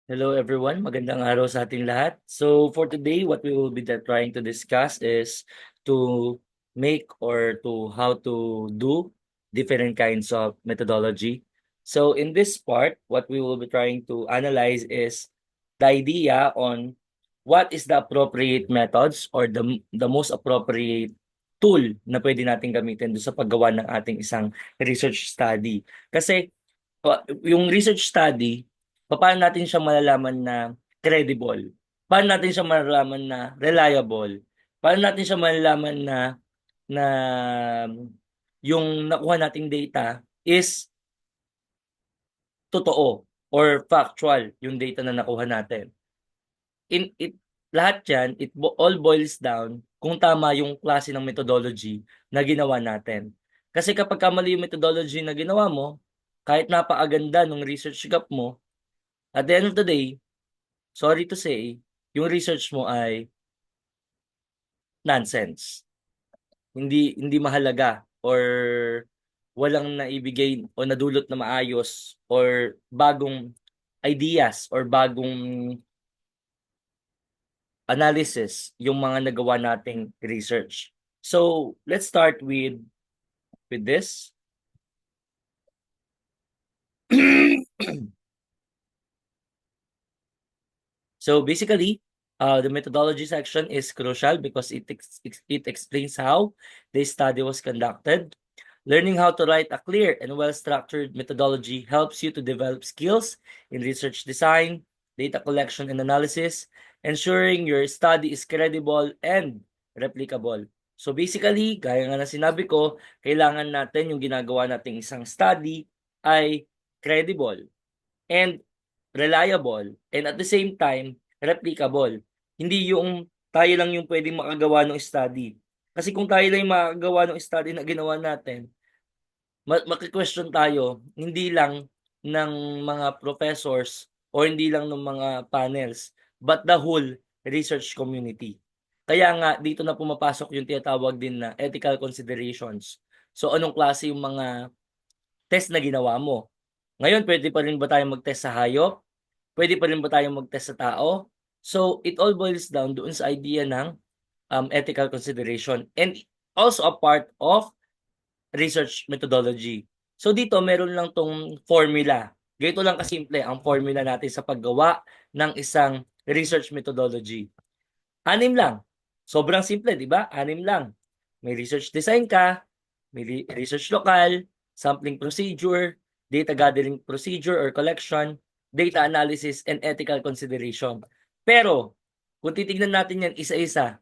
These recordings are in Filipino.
Hello everyone, magandang araw sa ating lahat. So for today, what we will be trying to discuss is to make or to how to do different kinds of methodology. So in this part, what we will be trying to analyze is the idea on what is the appropriate methods or the most appropriate tool na pwede natin gamitin doon sa paggawa ng ating isang research study. Kasi yung research study, paano natin siya malalaman na credible? Paano natin siya malalaman na reliable? Paano natin siya malalaman na yung nakuha nating data is totoo or factual yung data na nakuha natin? Lahat yan, all boils down kung tama yung klase ng methodology na ginawa natin. Kasi kapag mali yung methodology na ginawa mo, kahit napakaganda ng research gap mo, at the end of the day, sorry to say, yung research mo ay nonsense. Hindi mahalaga or walang naibigay o nadulot na maayos or bagong ideas or bagong analysis yung mga nagawa nating research. So, let's start with this. So basically, the methodology section is crucial because it explains how the study was conducted. Learning how to write a clear and well-structured methodology helps you to develop skills in research design, data collection and analysis, ensuring your study is credible and replicable. So basically, gaya nga na sinabi ko, kailangan natin yung ginagawa nating isang study ay credible and reliable, and at the same time, replicable. Hindi yung tayo lang yung pwedeng makagawa ng study. Kasi kung tayo lang yung makagawa ng study na ginawa natin, maki-question tayo, hindi lang ng mga professors or hindi lang ng mga panels, but the whole research community. Kaya nga, dito na pumapasok yung tinatawag din na ethical considerations. So, anong klase yung mga test na ginawa mo? Ngayon, pwede pa rin ba tayong mag-test sa hayop? Pwede pa rin ba tayong mag-test sa tao? So, it all boils down doon sa idea ng ethical consideration and also a part of research methodology. So, dito meron lang tong formula. Ganito lang kasimple ang formula natin sa paggawa ng isang research methodology. 6 lang. Sobrang simple, di ba? 6 lang. May research design ka, may research lokal, sampling procedure, data gathering procedure or collection, data analysis, and ethical consideration. Pero, kung titignan natin yan isa-isa,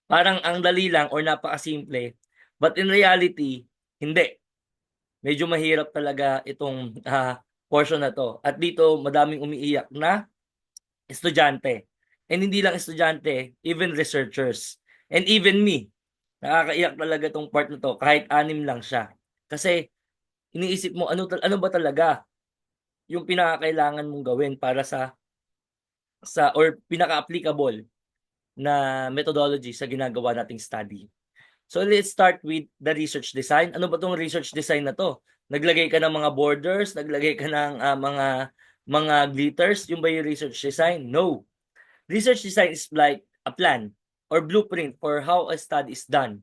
parang ang dali lang or napakasimple. But in reality, hindi. Medyo mahirap talaga itong portion na to. At dito, madaming umiiyak na estudyante. And hindi lang estudyante, even researchers. And even me. Nakakaiyak talaga tong part na to kahit 6 lang siya. Kasi iniisip mo ano ba talaga yung pinakakailangan mong gawin para sa or pinaka-applicable na methodology sa ginagawa nating study. So let's start with the research design. Ano ba tong research design na to? Naglagay ka ng mga borders, naglagay ka ng mga glitters, yung ba yung research design? No. Research design is like a plan or blueprint for how a study is done.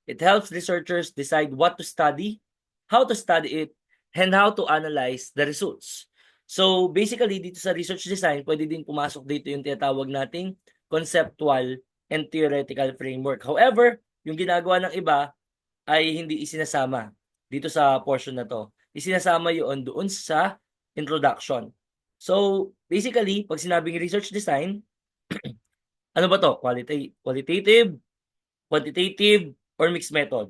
It helps researchers decide what to study, how to study it, and how to analyze the results. So basically, dito sa research design, pwede din pumasok dito yung tinatawag nating conceptual and theoretical framework. However, yung ginagawa ng iba ay hindi isinasama dito sa portion na to. Isinasama yun doon sa introduction. So basically, pag sinabing research design, ano ba to? Qualitative, quantitative, or mixed method?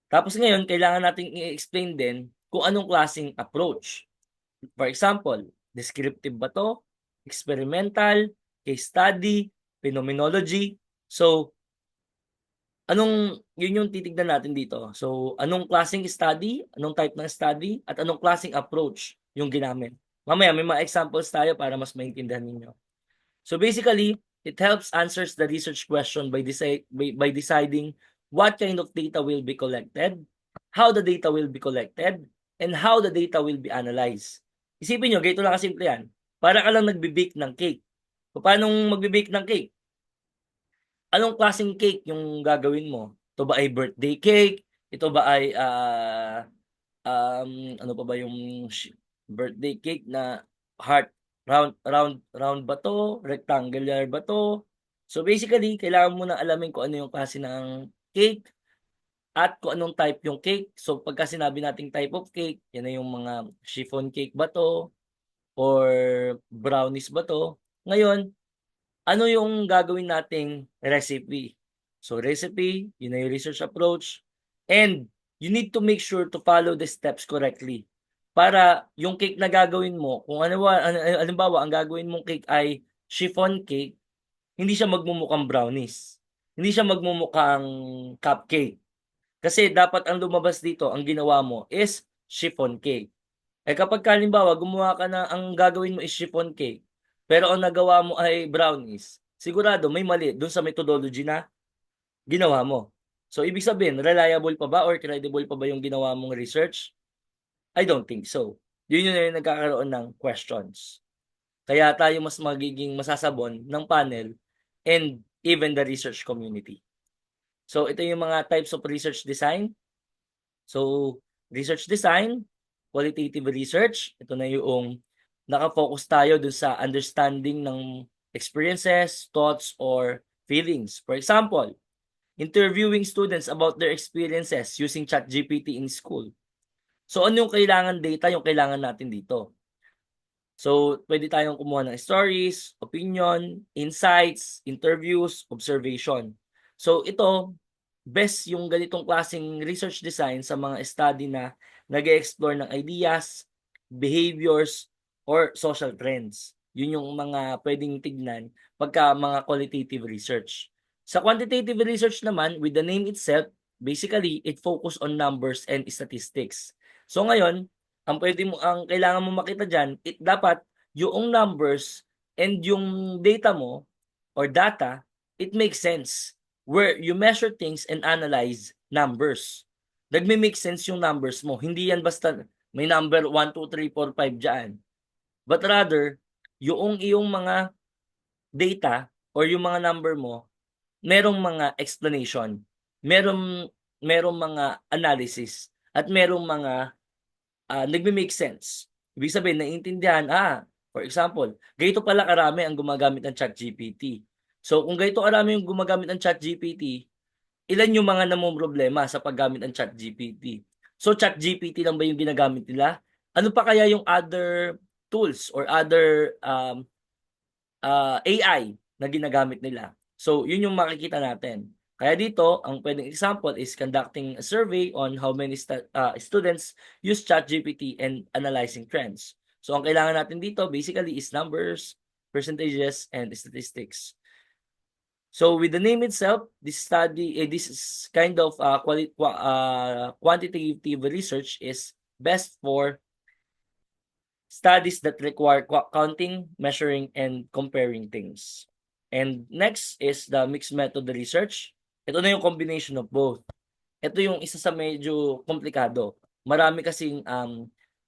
Tapos ngayon, kailangan nating i-explain din kung anong klaseng approach. For example, descriptive ba to? Experimental, case study, phenomenology. So, yun yung titignan natin dito. So, anong klaseng study, anong type ng study, at anong klaseng approach yung ginamit. Mamaya, may mga examples tayo para mas maintindihan ninyo. So basically, it helps answers the research question by deciding what kind of data will be collected, how the data will be collected, and how the data will be analyzed. Isipin nyo, ganito lang kasimple yan. Para ka lang nagbe-bake ng cake. Papaanong magbe-bake ng cake? Anong klaseng cake yung gagawin mo? Ito ba ay birthday cake? Ito ba ay, ano pa ba yung birthday cake na heart, round ba 'to, rectangular ba 'to? So, basically kailangan mo na alamin kung ano yung klase ng cake at kung anong type yung cake. So, pagka sinabi nating type of cake, yan na yung mga chiffon cake ba 'to or brownies ba 'to. Ngayon, ano yung gagawin nating recipe? So, recipe, yun na yung research approach, and you need to make sure to follow the steps correctly. Para yung cake na gagawin mo, kung ano ba, halimbawa, ang gagawin mong cake ay chiffon cake, hindi siya magmumukhang brownies. Hindi siya magmumukhang cupcake. Kasi dapat ang lumabas dito, ang ginawa mo is chiffon cake. Eh kapag halimbawa gumawa ka na ang gagawin mo is chiffon cake, pero ang nagawa mo ay brownies, sigurado may mali dun sa methodology na ginawa mo. So ibig sabihin, reliable pa ba or credible pa ba yung ginawa mong research? I don't think so. Yun yung nagkakaroon ng questions. Kaya tayo mas magiging masasabon ng panel and even the research community. So ito yung mga types of research design. So, research design, qualitative research, ito na yung naka-focus tayo dun sa understanding ng experiences, thoughts, or feelings. For example, interviewing students about their experiences using ChatGPT in school. So, ano yung kailangan data yung kailangan natin dito? So, pwede tayong kumuha ng stories, opinion, insights, interviews, observation. So, ito, best yung ganitong klaseng research design sa mga study na nag-e-explore ng ideas, behaviors, or social trends. Yun yung mga pwedeng tignan pagka mga qualitative research. Sa quantitative research naman, with the name itself, basically, it focus on numbers and statistics. So ngayon, ang kailangan mo makita diyan, dapat yung numbers and yung data mo or data, it makes sense where you measure things and analyze numbers. Nagme-make sense yung numbers mo. Hindi yan basta may number 1, 2, 3, 4, 5 diyan. But rather, yung iyong mga data or yung mga number mo, merong mga explanation, merong merong mga analysis, at merong mga nagme-make sense. Ibig sabihin naiintindihan, for example, ganito pala karami ang gumagamit ng ChatGPT. So kung ganito karami yung gumagamit ng ChatGPT, ilan yung mga namomroblema sa paggamit ng ChatGPT? So ChatGPT lang ba yung ginagamit nila? Ano pa kaya yung other tools or other AI na ginagamit nila? So yun yung makikita natin. Kaya dito, ang pwedeng example is conducting a survey on how many students use ChatGPT and analyzing trends. So ang kailangan natin dito basically is numbers, percentages, and statistics. So with the name itself, this is kind of quantitative research is best for studies that require counting, measuring, and comparing things. And next is the mixed method research. Ito na yung combination of both. Ito yung isa sa medyo komplikado. Marami kasing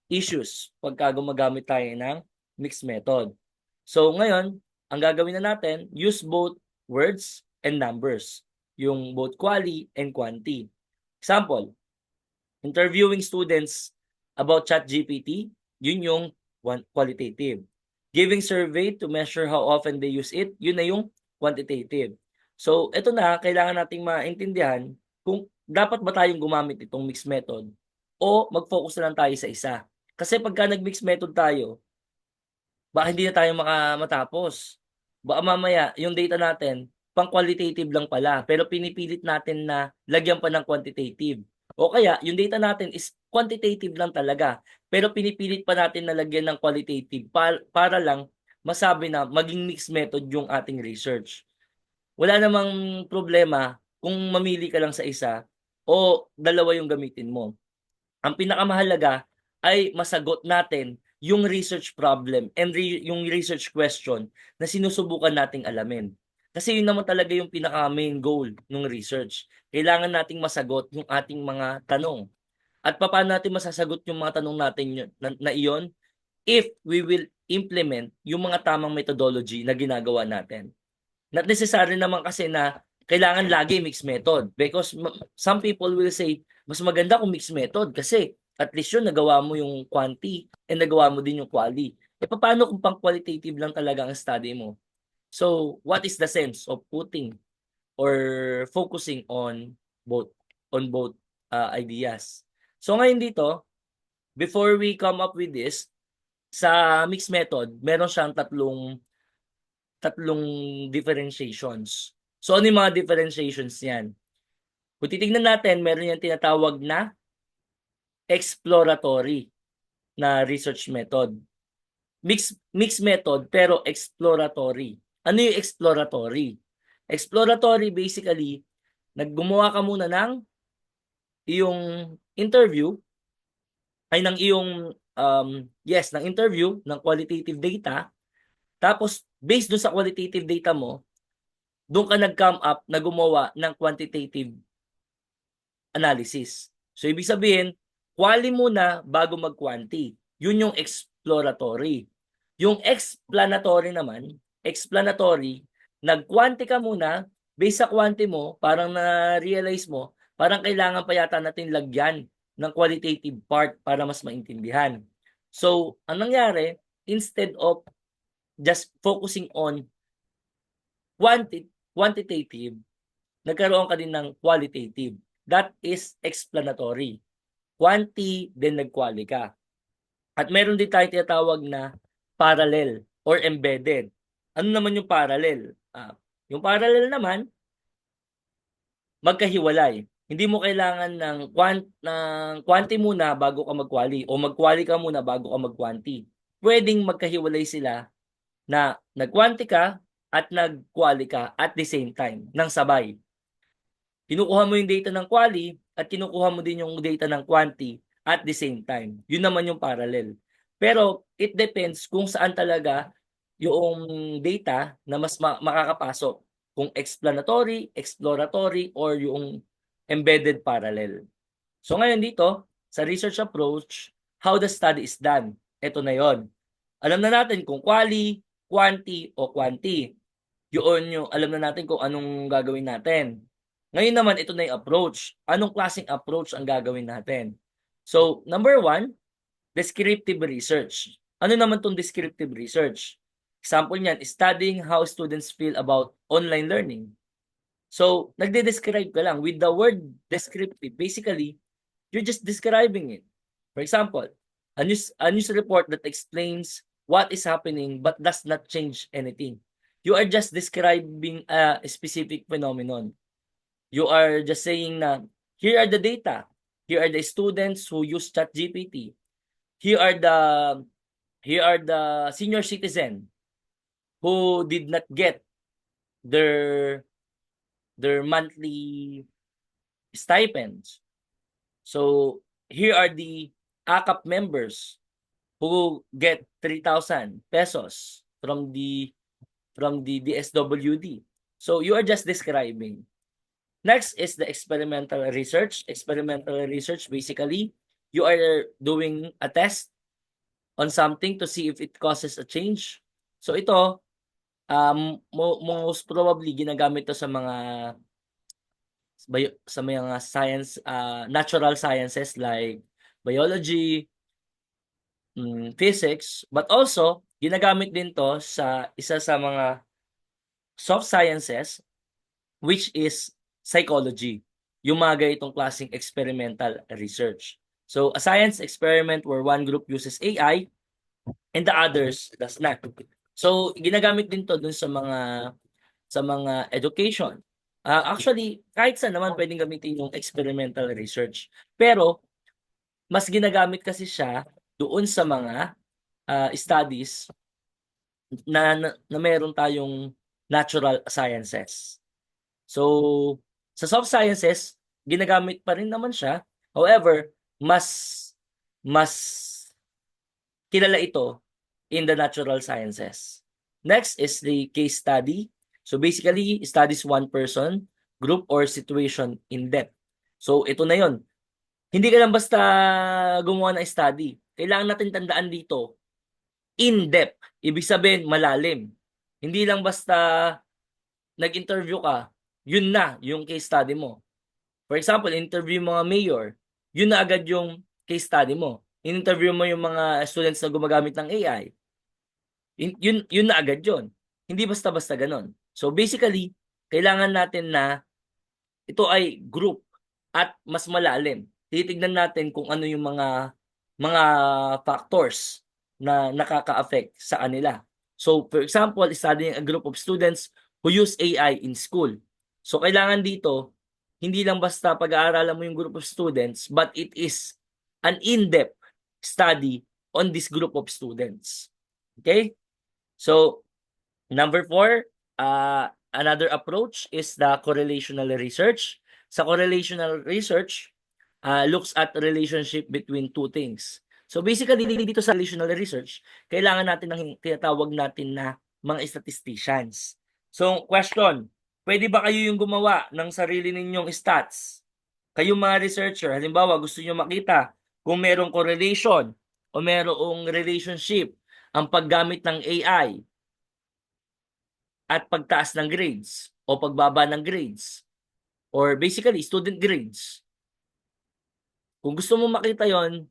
issues pagka gumagamit tayo ng mixed method. So ngayon, ang gagawin na natin, use both words and numbers. Yung both quali and quanti. Example, interviewing students about ChatGPT, yun yung qualitative. Giving survey to measure how often they use it, yun na yung quantitative. So, ito na, kailangan nating maintindihan kung dapat ba tayong gumamit itong mixed method o mag-focus na lang tayo sa isa. Kasi pagka nag-mixed method tayo, baka hindi na tayo matapos. Baka mamaya, yung data natin, pang qualitative lang pala, pero pinipilit natin na lagyan pa ng quantitative. O kaya, yung data natin is quantitative lang talaga, pero pinipilit pa natin na lagyan ng qualitative para lang masabi na maging mixed method yung ating research. Wala namang problema kung mamili ka lang sa isa o dalawa yung gamitin mo. Ang pinakamahalaga ay masagot natin yung research problem and yung research question na sinusubukan nating alamin. Kasi yun naman talaga yung pinaka-main goal ng research. Kailangan nating masagot yung ating mga tanong. At paano natin masasagot yung mga tanong natin na iyon? If we will implement yung mga tamang methodology na ginagawa natin. Not necessary naman kasi na kailangan lagi mixed method because some people will say, mas maganda kung mixed method kasi at least yun, nagawa mo yung quanti and nagawa mo din yung quali. E paano kung pang qualitative lang talaga ang study mo? So, what is the sense of putting or focusing on both ideas? So ngayon dito, before we come up with this, sa mixed method, meron siyang tatlong differentiations. So ano yung mga differentiations niyan? Kung titignan natin, meron yung tinatawag na exploratory na research method. Mixed method pero exploratory. Ano yung exploratory? Exploratory basically, naggumawa ka muna ng iyong interview ay ng iyong ng interview ng qualitative data. Tapos based doon sa qualitative data mo, doon ka nag-come up na gumawa ng quantitative analysis. So ibig sabihin, quali muna bago mag-quanti. Yun yung exploratory. Yung explanatory, nag-quanti ka muna, based sa quanti mo, parang na-realize mo, parang kailangan pa yata natin lagyan ng qualitative part para mas maintindihan. So, ang nangyari, instead of just focusing on quantitative, nagkaroon ka din ng qualitative. That is explanatory. Quanti, then nag-quali ka. At meron din tayo tinatawag na parallel or embedded. Ano naman yung parallel? Yung parallel naman, magkahiwalay. Hindi mo kailangan ng quanti muna bago ka mag-quali o mag-quali ka muna bago ka mag-quanti. Pwedeng magkahiwalay sila na nag-quanti ka at nag-quali ka at the same time, ng sabay. Kinukuha mo yung data ng quali at kinukuha mo din yung data ng quanti at the same time. Yun naman yung parallel. Pero it depends kung saan talaga yung data na mas makakapasok. Kung explanatory, exploratory, or yung embedded parallel. So ngayon dito, sa research approach, how the study is done. Ito na yon. Alam na natin kung quali, quanti, o quanti. Yun yung alam na natin kung anong gagawin natin. Ngayon naman, ito na yung approach. Anong klaseng approach ang gagawin natin? So, number 1, descriptive research. Ano naman itong descriptive research? Example niyan, studying how students feel about online learning. So, nagde-describe ka lang. With the word descriptive, basically, you're just describing it. For example, a news report that explains what is happening but does not change anything. You are just describing a specific phenomenon. You are just saying na, here are the data. Here are the students who use ChatGPT. Here are the senior citizen who did not get their monthly stipends. So here are the AKAP members who get 3,000 pesos from the DSWD. So you are just describing. Next is the experimental research. Experimental research, basically, you are doing a test on something to see if it causes a change. So ito, most probably ginagamit to sa mga science, natural sciences like biology, physics, but also ginagamit din to sa isa sa mga soft sciences, which is psychology. Yung mga ganitong klaseng experimental research. So a science experiment where one group uses AI and the others does not. So ginagamit din to dun sa mga education. Actually, kahit saan naman pwedeng gamitin yung experimental research. Pero mas ginagamit kasi siya doon sa mga studies na meron tayong natural sciences. So sa soft sciences, ginagamit pa rin naman siya. However, mas kilala ito in the natural sciences. Next is the case study. So basically, studies one person, group, or situation in depth. So ito na yon. Hindi ka lang basta gumawa ng study. Kailangan natin tandaan dito, in-depth. Ibig sabihin, malalim. Hindi lang basta nag-interview ka, yun na yung case study mo. For example, interview mga mayor, yun na agad yung case study mo. In-interview mo yung mga students na gumagamit ng AI, yun na agad yun. Hindi basta-basta ganon. So basically, kailangan natin na ito ay group at mas malalim. Titignan natin kung ano yung mga factors na nakaka-affect sa kanila. So for example, studying a group of students who use AI in school. So kailangan dito, hindi lang basta pag-aaralan mo yung group of students, but it is an in-depth study on this group of students. Okay? So number 4, another approach is the correlational research. Sa correlational research, looks at relationship between two things. So basically, dito sa relational research, kailangan natin ng tinatawag natin na mga statisticians. So question, pwede ba kayo yung gumawa ng sarili ninyong stats? Kayong mga researcher, halimbawa gusto niyo makita kung merong correlation o merong relationship ang paggamit ng AI at pagtaas ng grades o pagbaba ng grades or basically student grades. Kung gusto mo makita yon,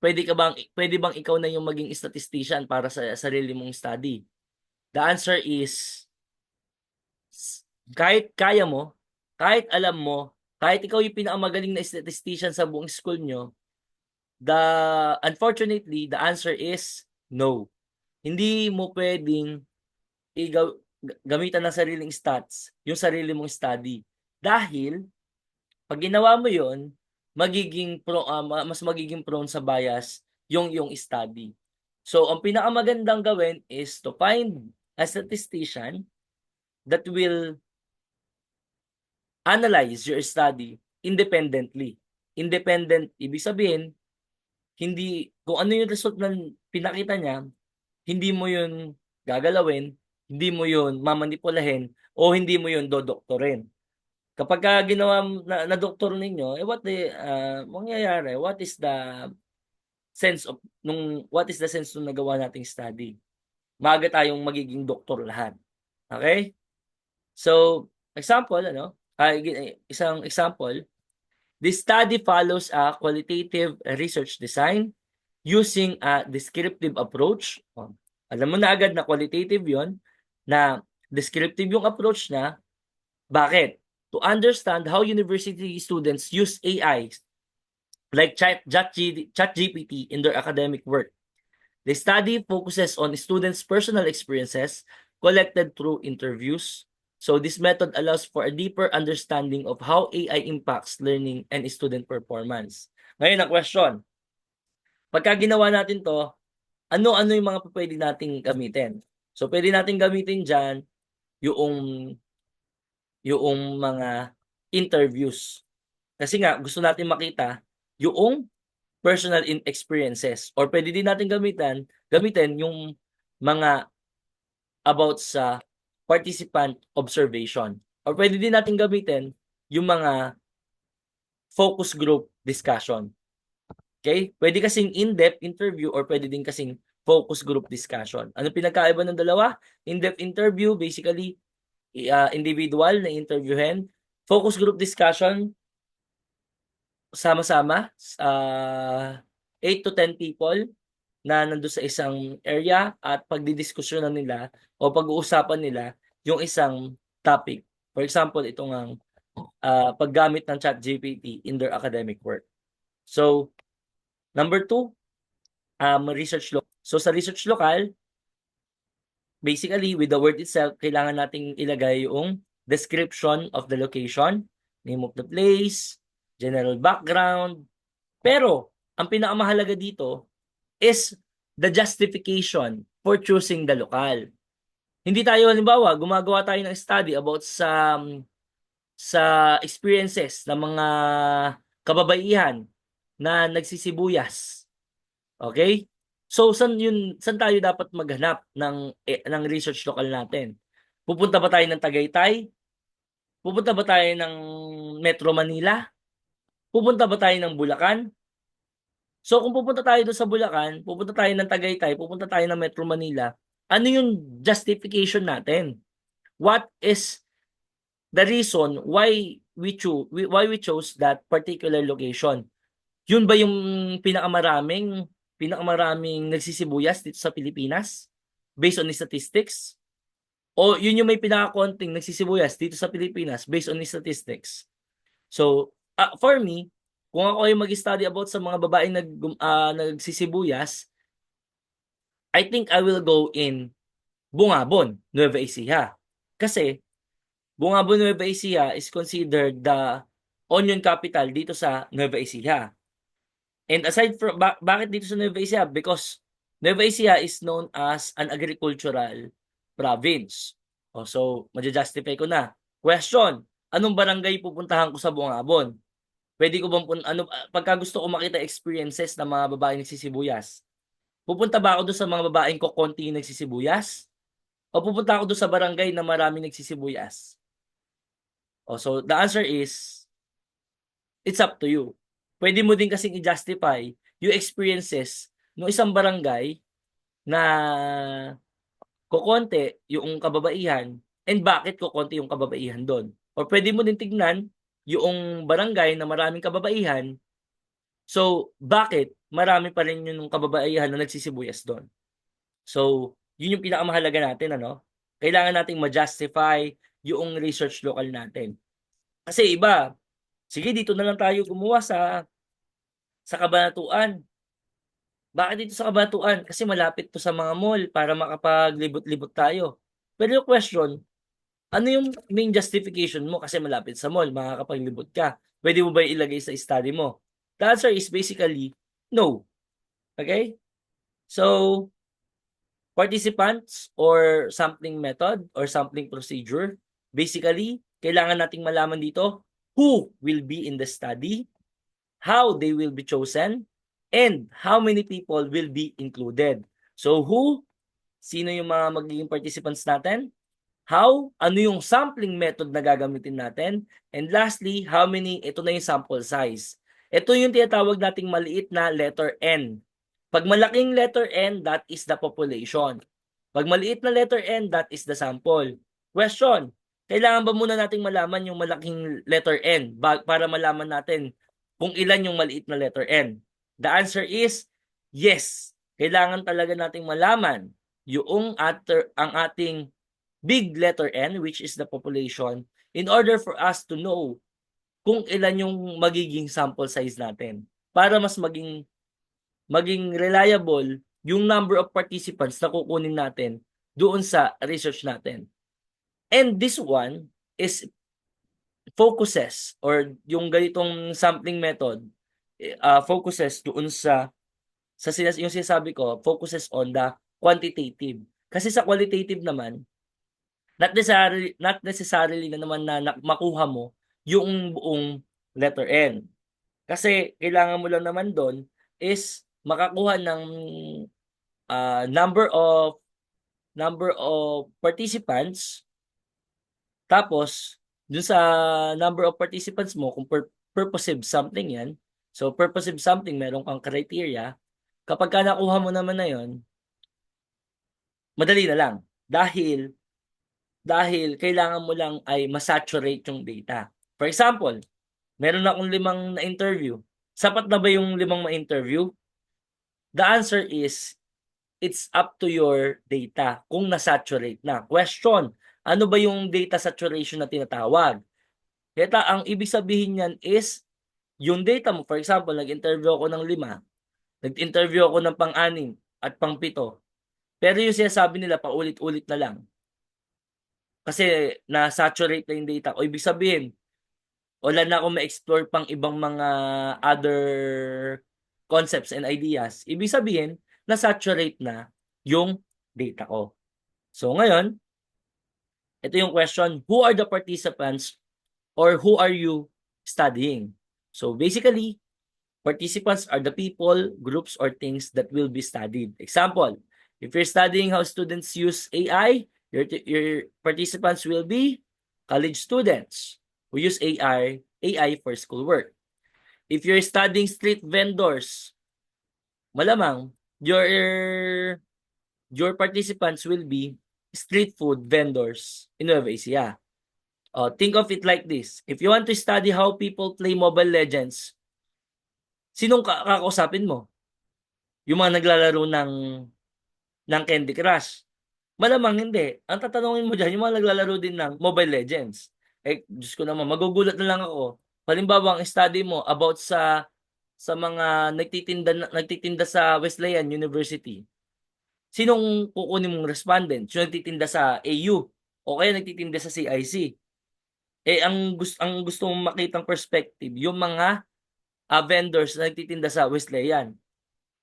pwede bang ikaw na yung maging statistician para sa sarili mong study? The answer is kahit kaya mo, kahit alam mo, kahit ikaw yung pinakamagaling na statistician sa buong school nyo, unfortunately, the answer is no. Hindi mo pwedeng gamitan ng sariling stats yung sarili mong study. Dahil, pag ginawa mo yon, mas magiging prone sa bias yung study. So, ang pinakamagandang gawin is to find a statistician that will analyze your study independently. Independent, ibig sabihin, hindi, kung ano yung result ng pinakita niya, hindi mo yun gagalawin, hindi mo yun mamanipulahin, o hindi mo yun dodoktorin. Kapag ginawa na doktor ninyo, mangyayari, what is the sense nung nagawa nating study? Maaga tayong magiging doktor lahat. Okay? So, example, isang example, this study follows a qualitative research design using a descriptive approach. Alam mo na agad na qualitative yon, na descriptive yung approach na. Bakit? To understand how university students use AI like ChatGPT in their academic work. The study focuses on students' personal experiences collected through interviews. So this method allows for a deeper understanding of how AI impacts learning and student performance. Ngayon ang question, pagka ginawa natin to, ano-ano yung mga pwede nating gamitin? So pwede nating gamitin dyan yung mga interviews. Kasi nga, gusto natin makita yung personal experiences. Or pwede din natin gamitin yung mga about sa participant observation. Or pwede din natin gamitin yung mga focus group discussion. Okay? Pwede kasing in-depth interview or pwede din kasing focus group discussion. Ano pinagkaiba ng dalawa? In-depth interview, basically, individual na interviewin. Focus group discussion, sama-sama, 8 to 10 people na nandun sa isang area at pagdidiskusyonan nila o pag-uusapan nila yung isang topic. For example, itong paggamit ng ChatGPT in their academic work. So, number 2, research local. So, sa research local, basically, with the word itself, kailangan nating ilagay yung description of the location, name of the place, general background. Pero, ang pinakamahalaga dito is the justification for choosing the local. Hindi tayo, halimbawa, gumagawa tayo ng study about sa experiences ng mga kababaihan na nagsisibuyas. Okay? So, saan tayo dapat maghanap ng research local natin? Pupunta ba tayo ng Tagaytay? Pupunta ba tayo ng Metro Manila? Pupunta ba tayo ng Bulacan? So kung pupunta tayo doon sa Bulacan, pupunta tayo ng Tagaytay, pupunta tayo ng Metro Manila, ano yung justification natin? What is the reason why we chose that particular location? Yun ba yung pinakamaraming nagsisibuyas dito sa Pilipinas based on the statistics? O yun yung may pinakakonting nagsisibuyas dito sa Pilipinas based on the statistics? So, for me, kung ako ay mag-study about sa mga babaeng nagsisibuyas, I think I will go in Bungabon, Nueva Ecija. Kasi Bungabon, Nueva Ecija is considered the onion capital dito sa Nueva Ecija. And aside from bakit dito sa Nueva Ecija? Because Nueva Ecija is known as an agricultural province. So maja-justify ko na. Question, anong barangay pupuntahan ko sa Bungabon? Pwede ko bang pagka gusto ko makita experiences ng mga babaeng nagsisibuyas, pupunta ba ako doon sa mga babaeng kokonti nagsisibuyas? O pupunta ako doon sa barangay na maraming nagsisibuyas? So the answer is, it's up to you. Pwede mo din kasing i-justify yung experiences ng isang barangay na kokonti yung kababaihan and bakit kokonti yung kababaihan doon. Or pwede mo din tignan yung barangay na maraming kababaihan, so bakit marami pa rin yung kababaihan na nagsisibuyas doon. So, yun yung pinakamahalaga natin, ano? Kailangan nating ma-justify yung research local natin. Kasi iba, sige dito na lang tayo gumawa sa Cabanatuan. Bakit dito sa Cabanatuan? Kasi malapit to sa mga mall para makapaglibot-libot tayo. Pero yung question, ano yung main justification mo kasi malapit sa mall, makakapaglibot ka? Pwede mo ba ilagay sa study mo? The answer is basically no. Okay? So, participants or sampling method or sampling procedure, basically, kailangan nating malaman dito who will be in the study, how they will be chosen, and how many people will be included. So who? Sino yung mga magiging participants natin? How? Ano yung sampling method na gagamitin natin? And lastly, how many? Ito na yung sample size. Ito yung tinatawag nating maliit na letter N. Pag malaking letter N, that is the population. Pag maliit na letter N, that is the sample. Question, kailangan ba muna nating malaman yung malaking letter N para malaman natin kung ilan yung maliit na letter N? The answer is yes. Kailangan talaga nating malaman yung ang ating big letter N, which is the population, in order for us to know kung ilan yung magiging sample size natin para mas maging reliable yung number of participants na kukunin natin doon sa research natin. And this one is focuses or yung ganitong sampling method focuses doon yung sinasabi ko, focuses on the quantitative. Kasi sa qualitative naman, not necessarily na naman na makuha mo yung buong letter N. Kasi kailangan mo lang naman doon is makakuha ng number of participants, tapos dun sa number of participants mo, kung purposive sampling yan, so purposive sampling, meron kang criteria, kapag ka nakuha mo naman na yon, madali na lang. Dahil kailangan mo lang ay masaturate yung data. For example, meron akong 5 na-interview. Sapat na ba yung 5 ma-interview? The answer is, it's up to your data kung nasaturate na. Question, ano ba yung data saturation na tinatawag? Kaya ang ibig sabihin niyan is, yung data mo, for example, nag-interview ako ng 5, nag-interview ako ng pang-6 at pang-7, pero yung sinasabi nila paulit-ulit na lang. Kasi na-saturate na yung data ko. Ibig sabihin, wala na akong ma-explore pang ibang mga other concepts and ideas. Ibig sabihin, na-saturate na yung data ko. So ngayon, ito yung question, who are the participants or who are you studying? So basically, participants are the people, groups, or things that will be studied. Example, if you're studying how students use AI, your participants will be college students who use AI for schoolwork. If you're studying street vendors, malamang your participants will be street food vendors in Nueva Ecija. Think of it like this. If you want to study how people play Mobile Legends, sinong kakausapin mo? Yung mga naglalaro ng Candy Crush? Malamang hindi. Ang tatanungin mo diyan, yung mga naglalaro din ng Mobile Legends. Diyos ko naman, magugulat na lang ako. Halimbawa, ang study mo about sa mga nagtitinda sa Wesleyan University. Sinong kukunin mong respondent? Yung nagtitinda sa AU o kaya nagtitinda sa CIC? Ang gusto mong makitang perspective, yung mga vendors na nagtitinda sa Wesleyan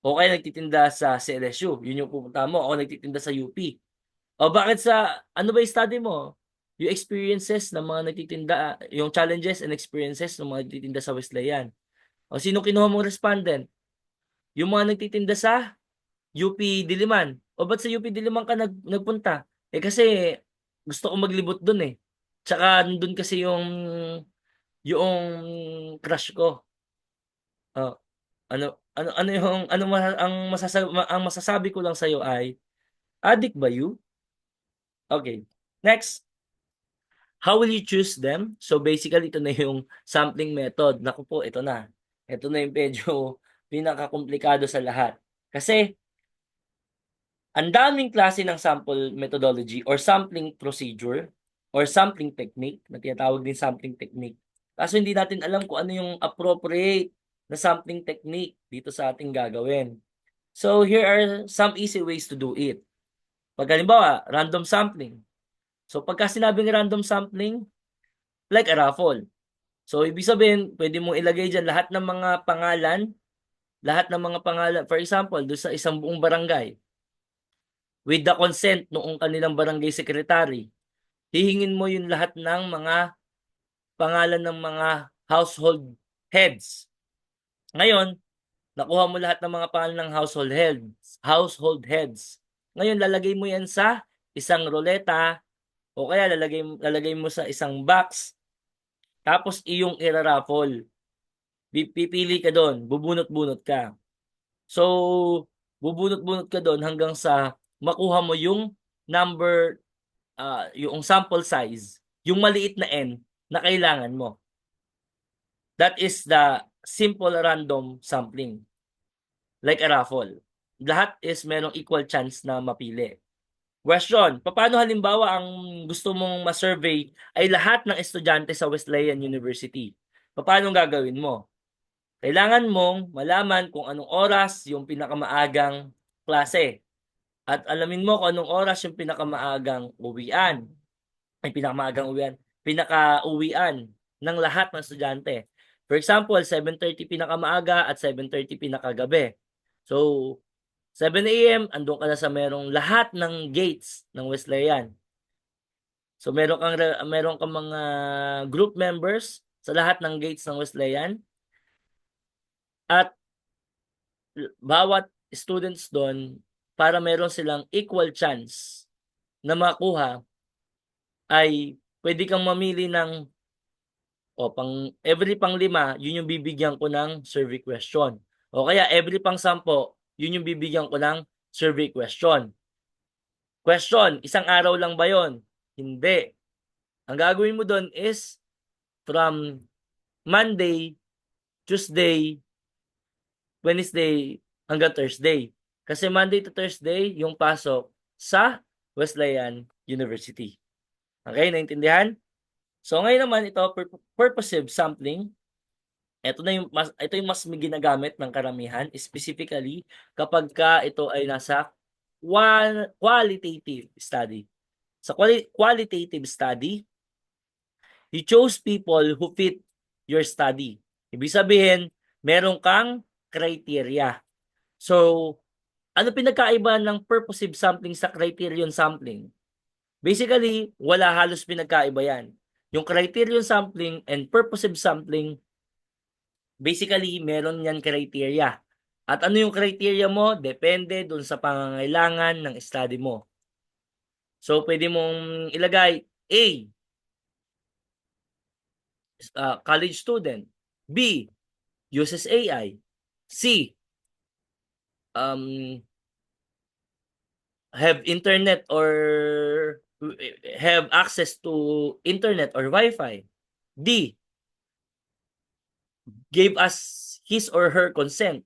o kaya nagtitinda sa CLSU, yun yung pupunta mo, o nagtitinda sa UP. O bakit ano ba yung study mo? Yung experiences ng mga nagtitinda, yung challenges and experiences ng mga nagtitinda sa Wesleyan. O sino kinuha mong respondent? Yung mga nagtitinda sa UP Diliman. O ba't sa UP Diliman ka nagpunta? Kasi gusto ko maglibot dun eh. Tsaka nandun kasi yung crush ko. Oh, ang masasabi ko lang sa'yo ay, addict ba you? Okay. Next, how will you choose them? So basically, ito na yung sampling method. Naku po, ito na. Ito na yung medyo pinakakomplikado sa lahat. Kasi, ang daming klase ng sample methodology or sampling procedure or sampling technique, na tinatawag din sampling technique. Kaso hindi natin alam kung ano yung appropriate na sampling technique dito sa ating gagawin. So, here are some easy ways to do it. Pag halimbawa, random sampling. So, pagka sinabing random sampling, like a raffle. So, ibig sabihin, pwede mong ilagay dyan lahat ng mga pangalan, for example, doon sa isang buong barangay, with the consent noong kanilang barangay secretary, hihingin mo yung lahat ng mga pangalan ng mga household heads. Ngayon, nakuha mo lahat ng mga pangalan ng household heads. Ngayon, lalagay mo yan sa isang roleta o kaya lalagay mo sa isang box, tapos iyong iraraffle. Pipili ka doon, bubunot-bunot ka. So, bubunot-bunot ka doon hanggang sa makuha mo yung number, yung sample size, yung maliit na N na kailangan mo. That is the simple random sampling. Like a raffle. Lahat is merong equal chance na mapili. Question, paano halimbawa ang gusto mong ma-survey ay lahat ng estudyante sa Wesleyan University? Paano gagawin mo? Kailangan mong malaman kung anong oras yung pinakamaagang klase. At alamin mo kung anong oras yung pinakamaagang uwian. Pinaka-uwian ng lahat ng estudyante. For example, 7:30 pinakamaaga at 7:30 pinakagabi. So, 7 AM, andun ka na sa merong lahat ng gates ng Wesleyan. So, meron kang mga group members sa lahat ng gates ng Wesleyan. At bawat students doon, para meron silang equal chance na makuha, ay pwede kang mamili ng every pang 5, yun yung bibigyan ko ng survey question. O kaya every pang 10, yun yung bibigyan ko ng survey question. Question, isang araw lang ba yon? Hindi. Ang gagawin mo doon is from Monday, Tuesday, Wednesday, hanggang Thursday. Kasi Monday to Thursday, yung pasok sa Wesleyan University. Okay, naintindihan? So ngayon naman ito, purposive sampling. Ito yung mas ginagamit ng karamihan, specifically kapag ito ay nasa qualitative study. Sa qualitative study, you chose people who fit your study. Ibig sabihin, meron kang criteria. So, ano pinagkaiba ng purposive sampling sa criterion sampling? Basically, wala halos pinagkaiba yan. Yung criterion sampling and purposive sampling, basically, meron yan criteria. At ano yung criteria mo? Depende dun sa pangangailangan ng study mo. So, pwede mong ilagay A, college student. B, uses AI. C, have internet or have access to internet or Wi-Fi. D, gave us his or her consent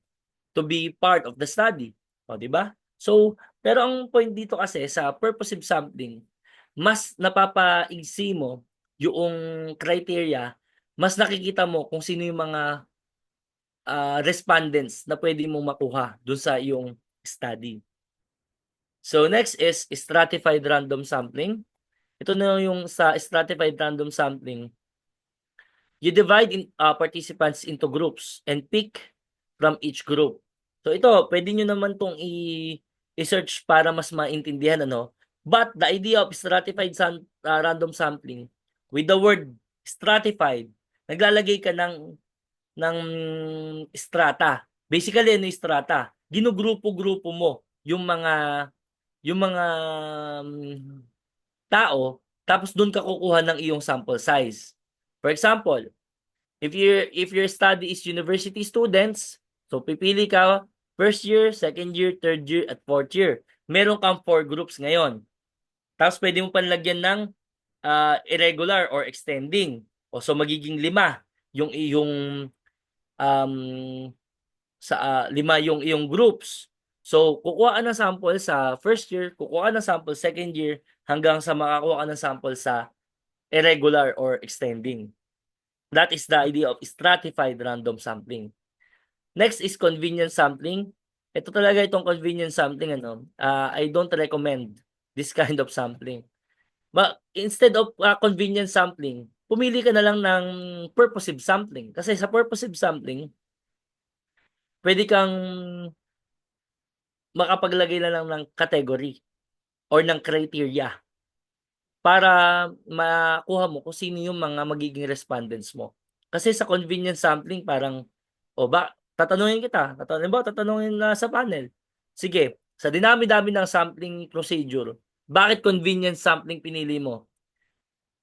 to be part of the study. O, di ba? So, pero ang point dito kasi sa purposive sampling, mas napapaigsi mo yung criteria, mas nakikita mo kung sino yung mga respondents na pwede mong makuha dun sa iyong study. So, next is stratified random sampling. Ito na yung sa stratified random sampling. You divide participants into groups and pick from each group. So ito, pwede nyo naman itong i-search para mas maintindihan, ano? But the idea of stratified random sampling, with the word stratified, naglalagay ka ng strata. Basically, ano yung strata? Ginugrupo-grupo mo yung mga tao, tapos doon ka kukuha ng iyong sample size. For example, if your study is university students, so pipili ka first year, second year, third year, at fourth year. Meron kang 4 groups ngayon. Tapos pwede mo panlagyan ng irregular or extending. O so magiging 5 yung iyong um, lima yung iyong groups. So kukuha ka ng sample sa first year, kukuha ka ng sample second year, hanggang sa makakuha ka ng sample sa irregular or extending. That is the idea of stratified random sampling. Next is convenience sampling. Ito talaga itong convenience sampling, I don't recommend this kind of sampling. But instead of convenience sampling, pumili ka na lang ng purposive sampling. Kasi sa purposive sampling, pwede kang makapaglagay na lang ng category or ng criteria para makuha mo kung sino yung mga magiging respondents mo. Kasi sa convenience sampling, parang, tatanungin kita, tatanungin na sa panel. Sige, sa dinami-dami ng sampling procedure, bakit convenience sampling pinili mo?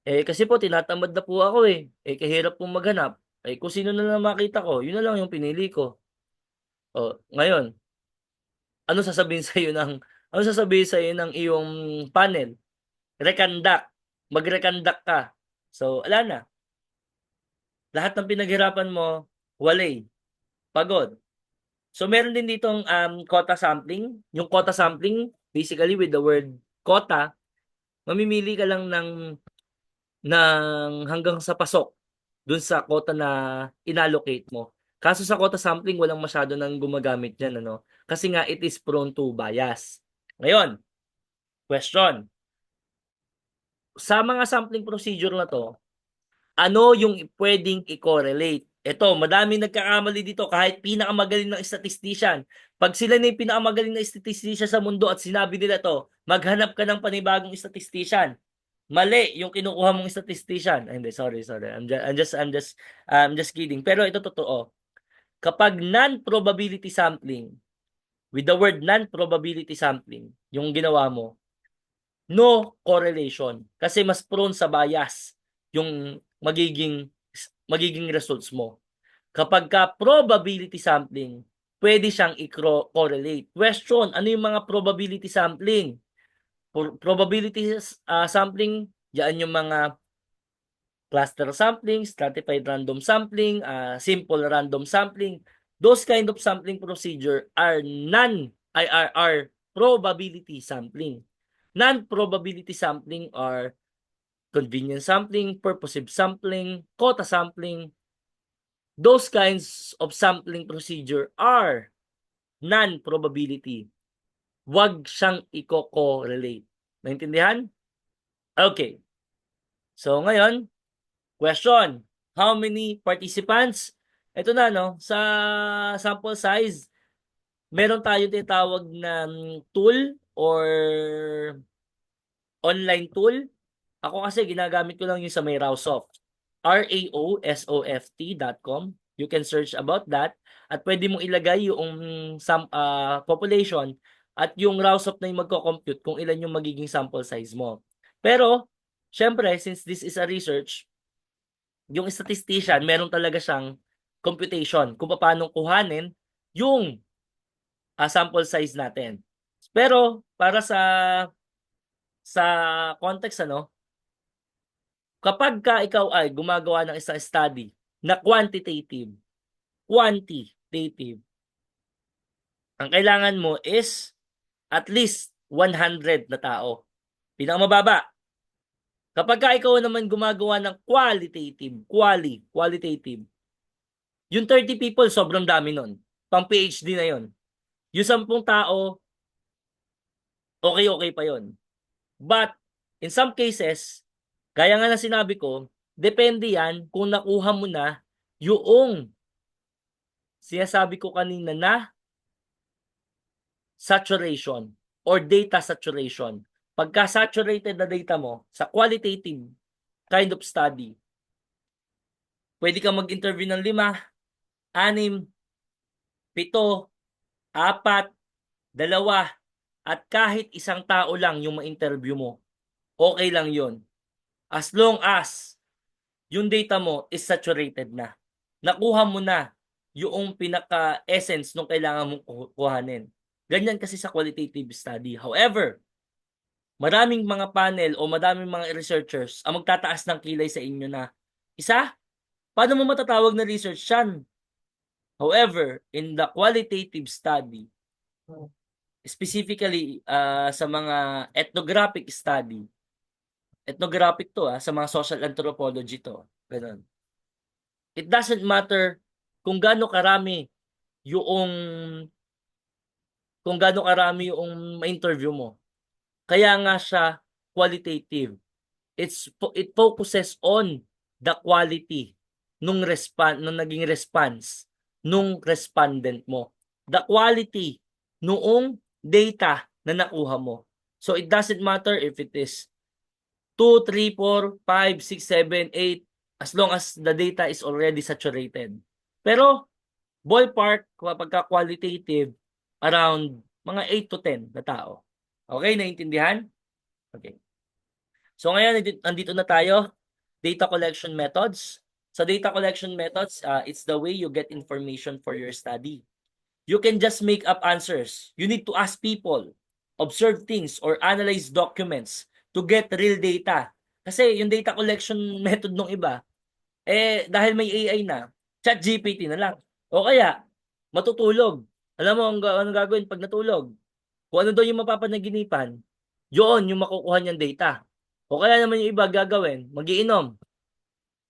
Kasi po, tinatamad na po ako eh. Kahirap pong maghanap. Kung sino na lang makita ko, yun na lang yung pinili ko. Ngayon, ano sasabihin sa iyo ng iyong panel? Reconduct. Mag-reconduct ka. So, ala na. Lahat ng pinaghirapan mo, walay. Pagod. So, meron din ditong quota sampling. Yung quota sampling, basically with the word quota, mamimili ka lang ng hanggang sa pasok dun sa quota na inallocate mo. Kaso sa quota sampling, walang masyado nang gumagamit yan, ano? Kasi nga, it is prone to bias. Ngayon, question. Sa mga sampling procedure na to, ano yung pwedeng i-correlate? Ito, madaming nagkakamali dito kahit pinakamagaling ng statistician. Pag sila na yung pinakamagaling na statistician sa mundo at sinabi nila to, maghanap ka ng panibagong statistician. Mali yung kinukuha mong statistician. Hindi, sorry. I'm just kidding. Pero ito totoo. Kapag non-probability sampling, with the word non-probability sampling, yung ginawa mo, no correlation. Kasi mas prone sa bias yung magiging results mo. Kapag ka probability sampling, pwede siyang i-correlate. Question, ano yung mga probability sampling? Probability sampling, yan yung mga cluster sampling, stratified random sampling, simple random sampling. Those kind of sampling procedure are probability sampling. Non-probability sampling are convenience sampling, purposive sampling, quota sampling. Those kinds of sampling procedure are non-probability. Huwag siyang i-correlate. Naintindihan? Okay. So ngayon, question. How many participants? Ito na, no? Sa sample size, meron tayo tinatawag na tool or online tool. Ako kasi ginagamit ko lang yung sa may Raosoft. raosoft.com. You can search about that. At pwede mong ilagay yung population at yung Raosoft na yung magko-compute kung ilan yung magiging sample size mo. Pero, syempre, since this is a research, yung statistician, meron talaga siyang computation kung paano kuhanin yung sample size natin. Pero para sa context kapag ka ikaw ay gumagawa ng isang study na quantitative, ang kailangan mo is at least 100 na tao. Pinakamababa. Kapag ka ikaw naman gumagawa ng qualitative, yung 30 people, sobrang dami nun. Pang PhD na yon. Yung 10 tao, okay pa yon. But, in some cases, gaya nga na sinabi ko, depende yan kung nakuha mo na yung sinasabi ko kanina na saturation or data saturation. Pagka saturated na data mo sa qualitative kind of study, pwede kang mag-interview ng 5, 6, 7, 4, 2, at kahit isang tao lang yung ma-interview mo. Okay lang yon. As long as yung data mo is saturated na. Nakuha mo na yung pinaka-essence nung kailangan mong kuhanin. Ganyan kasi sa qualitative study. However, maraming mga panel o maraming mga researchers ang magtataas ng kilay sa inyo na, isa, paano mo matatawag na research yan? However, in the qualitative study, specifically sa mga ethnographic study, ethnographic to sa mga social anthropology to, ganun. It doesn't matter kung gaano karami yung ma-interview mo. Kaya nga siya qualitative. It focuses on the quality nung naging response nung respondent mo. The quality noong data na nakuha mo. So it doesn't matter if it is 2, 3, 4, 5, 6, 7, 8, as long as the data is already saturated. Pero ballpark, kapag qualitative, around mga 8 to 10 na tao. Okay, naintindihan? Okay. So ngayon, nandito na tayo. Data collection methods. Sa data collection methods, it's the way you get information for your study. You can just make up answers. You need to ask people, observe things, or analyze documents to get real data. Kasi yung data collection method ng iba, dahil may AI na, ChatGPT na lang. O kaya, matutulog. Alam mo, anong gagawin pag natulog? Kung ano daw yung mapapanaginipan, yun yung makukuha niyang data. O kaya naman yung iba gagawin, magiinom.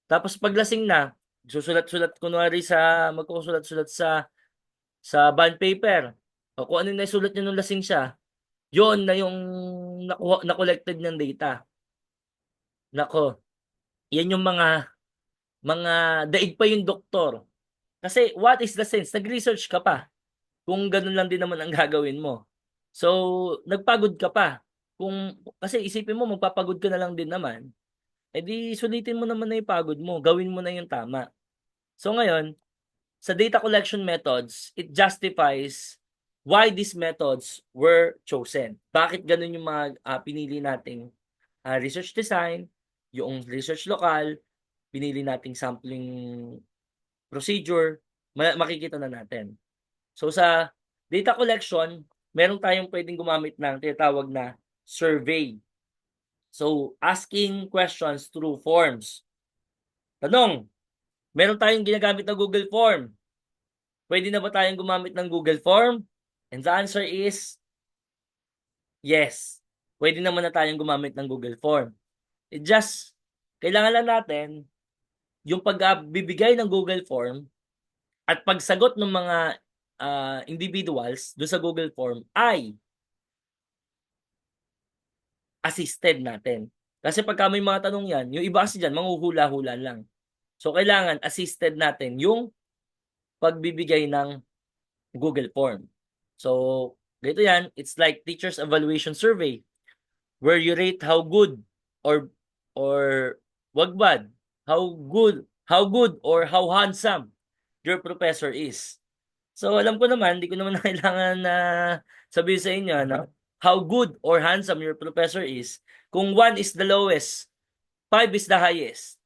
Tapos paglasing na, susulat-sulat kunwari magkusulat-sulat sa bond paper. O kung ano na isulat niya nung lasing siya, yun na yung na-collected ng data. Nako, yan yung mga daig pa yung doktor. Kasi what is the sense? Nag-research ka pa. Kung ganun lang din naman ang gagawin mo. So, nagpagod ka pa. Kasi isipin mo, magpapagod ka na lang din naman. Di sulitin mo naman na yung pagod mo. Gawin mo na yung tama. So ngayon, sa data collection methods, it justifies why these methods were chosen. Bakit ganun yung mga pinili nating research design, yung research local, pinili nating sampling procedure, makikita na natin. So sa data collection, meron tayong pwedeng gumamit ng tinatawag na survey. So, asking questions through forms. Tanong, meron tayong ginagamit na Google Form. Pwede na ba tayong gumamit ng Google Form? And the answer is yes. Pwede naman na tayong gumamit ng Google Form. Kailangan lang natin yung pagbibigay ng Google Form at pagsagot ng mga individuals doon sa Google Form ay assisted natin. Kasi pagka may mga tanong yan, yung iba kasi dyan, manghuhula-hula lang. So, kailangan assisted natin yung pagbibigay ng Google Form. So, dito yan, it's like teacher's evaluation survey where you rate how good or wag bad, how good or how handsome your professor is. So, alam ko naman, hindi ko naman kailangan na sabihin sa inyo, how good or handsome your professor is. Kung 1 is the lowest, 5 is the highest.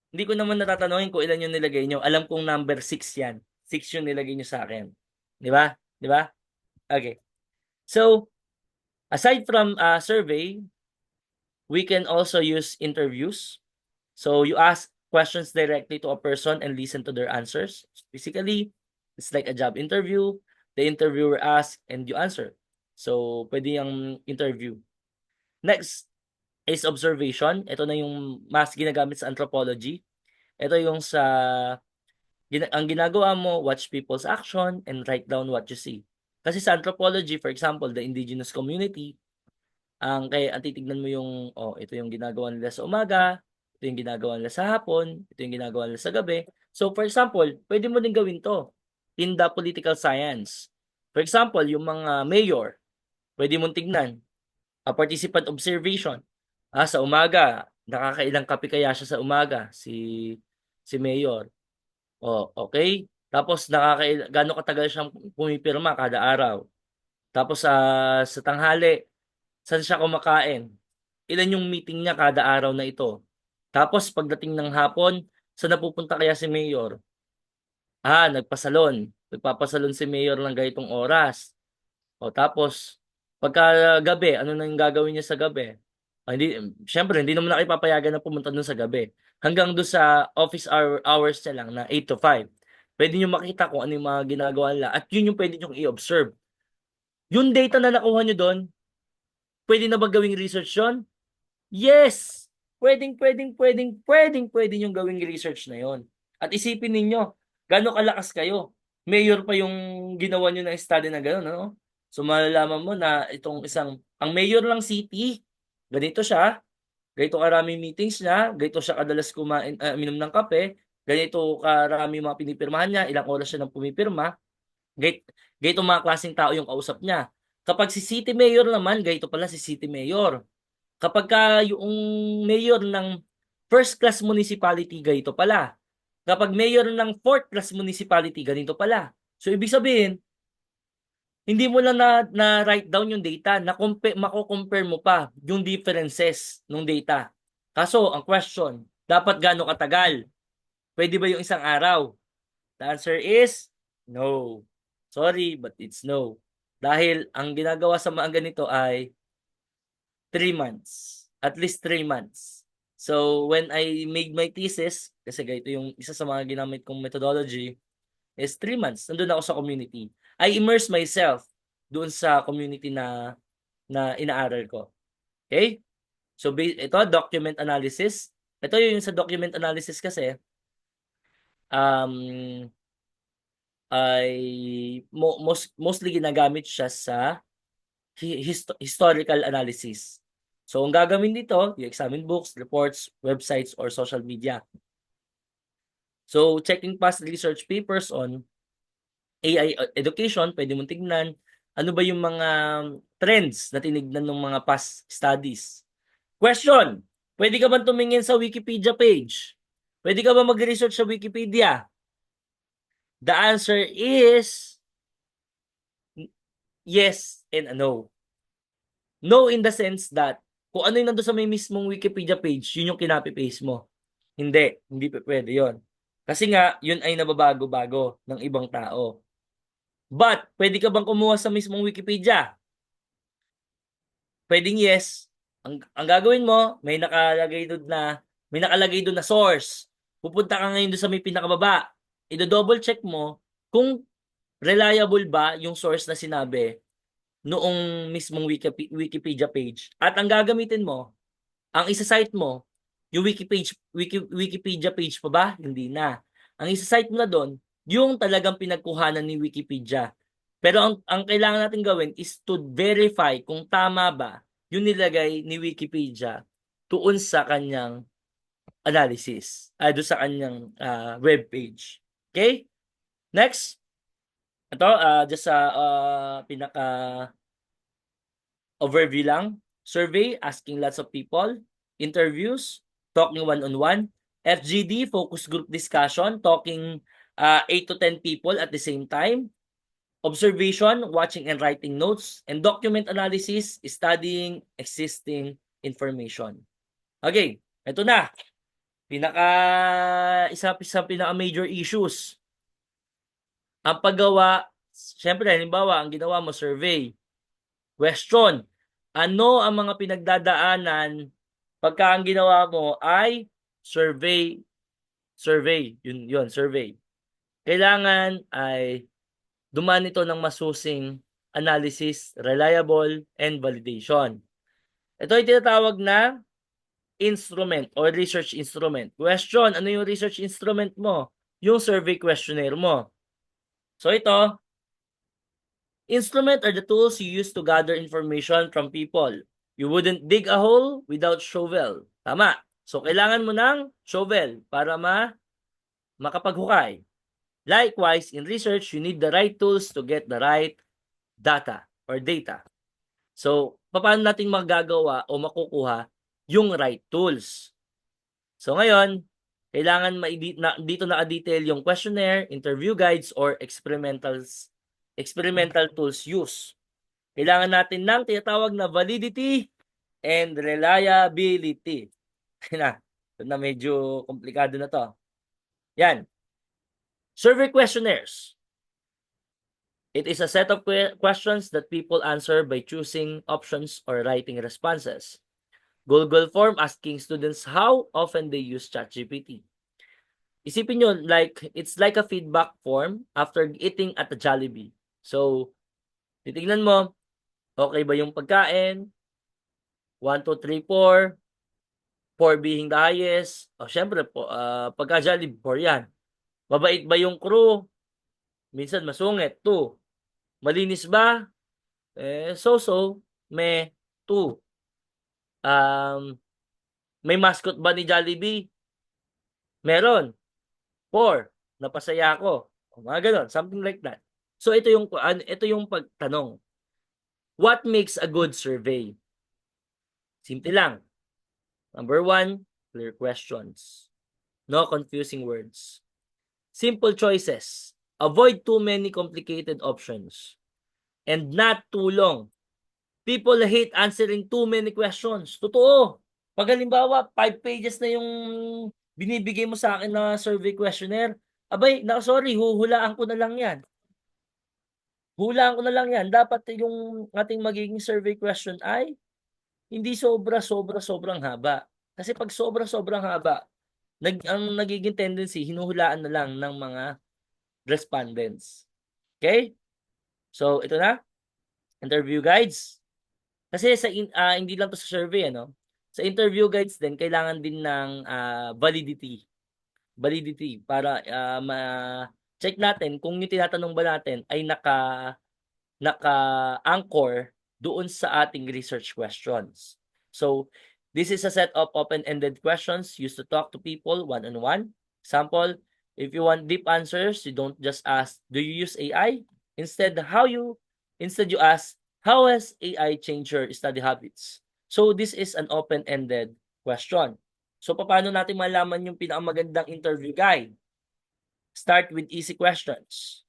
Hindi ko naman natatanungin kung ilan yung nilagay nyo. Alam kong number 6 yan. 6 yung nilagay nyo sa akin. Di ba? Di ba? Okay. So, aside from survey, we can also use interviews. So you ask questions directly to a person and listen to their answers. Basically, it's like a job interview. The interviewer asks and you answer. So, pwede yung interview. Next is observation. Ito na yung mas ginagamit sa anthropology. Ito yung ang ginagawa mo, watch people's action and write down what you see. Kasi sa anthropology, for example, the indigenous community, ang titignan mo yung, ito yung ginagawa nila sa umaga, ito yung ginagawa nila sa hapon, ito yung ginagawa nila sa gabi. So, for example, pwede mo din gawin to in the political science. For example, yung mga mayor, pwede mong tignan, participant observation. Sa umaga, nakakailang kape kaya siya sa umaga, si mayor. Okay. Tapos gaano katagal siyang pumipirma kada araw. Tapos, sa tanghali, saan siya kumakain? Ilan yung meeting niya kada araw na ito? Tapos pagdating ng hapon, saan napupunta kaya si mayor? Nagpasalon. Nagpapasalon si mayor ng ganitong oras. Tapos pagka gabi, ano nang gagawin niya sa gabi? Hindi, siyempre hindi naman na kayo papayagan na pumunta dun sa gabi. Hanggang dun sa office hours niya lang na 8 to 5. Pwede niyo makita kung ano yung mga ginagawa nila at yun yung pwede niyong i-observe. Yung data na nakuha niyo doon, pwede na ba gawing research yun? Yes! Pwede niyong gawing research na yon. At isipin ninyo, gaano kalakas kayo. Mayor pa yung ginawa niyo ng study na gano'n, ano? So malalaman mo na ang mayor lang city, ganito siya, ganito karami meetings niya, ganito siya kadalas minom ng kape, ganito karami mga pinipirmahan niya, ilang oras siya nang pumipirma, ganito mga klaseng tao yung kausap niya. Kapag si city mayor naman, ganito pala si city mayor. Kapagka yung mayor ng first class municipality, ganito pala. Kapag mayor ng fourth class municipality, ganito pala. So ibig sabihin, hindi mo lang na write down yung data, mako-compare mo pa yung differences ng data. Kaso ang question, dapat gaano katagal? Pwede ba yung isang araw? The answer is no. Sorry, but it's no. Dahil ang ginagawa sa mga ganito ay 3 months. At least 3 months. So, when I made my thesis, kasi ganito yung isa sa mga ginamit kong methodology, is 3 months. Nandun ako sa community. I immerse myself doon sa community na inaaral ko. Okay? So, ito, document analysis. Ito yung sa document analysis kasi, um, ay mostly ginagamit siya sa historical analysis. So, ang gagawin dito, you examine books, reports, websites, or social media. So, checking past research papers on AI education, pwede mong tignan ano ba yung mga trends na tinignan ng mga past studies. Question, pwede ka ba tumingin sa Wikipedia page? Pwede ka ba mag-research sa Wikipedia? The answer is yes and no. No in the sense that kung ano yung nandun sa may mismong Wikipedia page, yun yung kinapi-paste mo. Hindi pwede yon. Kasi nga, yun ay nababago-bago ng ibang tao. But, pwede ka bang kumuha sa mismong Wikipedia? Pwedeng yes. Ang gagawin mo, may nakalagay doon na source. Pupunta ka ngayon doon sa may pinakababa. I-double check mo kung reliable ba yung source na sinabi noong mismong Wikipedia page. At ang gagamitin mo, ang isa-cite mo, yung Wikipedia page pa ba? Hindi na. Ang isa-cite mo na doon, yung talagang pinagkuhanan ni Wikipedia. Pero ang kailangan natin gawin is to verify kung tama ba yung nilagay ni Wikipedia doon sa kanyang analysis, doon sa kanyang web page. Okay? Next. Ito, just sa pinaka overview lang. Survey, asking lots of people. Interviews, talking one-on-one. FGD, focus group discussion, talking 8 to 10 people at the same time. Observation, watching and writing notes. And document analysis, studying existing information. Okay, ito na. Isa pinaka major issues. Ang paggawa Siyempre, halimbawa, ang ginawa mo, survey. Question, ano ang mga pinagdadaanan pagka ang ginawa mo ay survey, yun, survey. Kailangan ay dumaan ito ng masusing analysis, reliable, and validation. Ito ay tinatawag na instrument or research instrument. Question, ano yung research instrument mo? Yung survey questionnaire mo. So ito, instrument are the tools you use to gather information from people. You wouldn't dig a hole without shovel. Tama. So kailangan mo ng shovel para makapaghukay. Likewise, in research, you need the right tools to get the right data or data. So, paano natin magagawa o makukuha yung right tools? So ngayon, kailangan dito naka-detail yung questionnaire, interview guides, or experimental tools use. Kailangan natin ng tinatawag na validity and reliability. Na medyo komplikado na to. Yan. Survey questionnaires. It is a set of questions that people answer by choosing options or writing responses. Google form asking students how often they use ChatGPT. Isipin nyo, it's like a feedback form after eating at a Jollibee. So, titignan mo, okay ba yung pagkain? 1, 2, 3, 4. 4 being the highest. O, syempre, pagka Jollibee, 4 yan. Mabait ba yung crew? Minsan masungit, 2. Malinis ba? So-so, may 2. May mascot ba ni Jollibee? Meron. 4. Napasaya ako. Mga ganon, something like that. So ito yung pagtanong. What makes a good survey? Simple lang. Number 1, clear questions. No confusing words. Simple choices. Avoid too many complicated options. And not too long. People hate answering too many questions. Totoo. Pag halimbawa, 5 pages na yung binibigay mo sa akin na survey questionnaire, abay, sorry, huhulaan ko na lang yan. Hulaan ko na lang yan. Dapat yung ating magiging survey question ay hindi sobrang haba. Kasi pag sobrang haba, ang nagiging tendency, hinuhulaan na lang ng mga respondents. Okay? So, ito na. Interview guides. Kasi hindi lang to sa survey, ano? Sa interview guides din, kailangan din ng validity. Validity para ma-check natin kung yung tinatanong ba natin ay naka-anchor doon sa ating research questions. So, this is a set of open-ended questions used to talk to people one-on-one. Example, if you want deep answers, you don't just ask, do you use AI? Instead, you ask, how has AI changed your study habits? So, this is an open-ended question. So, paano natin malaman yung pinakamagandang interview guide? Start with easy questions.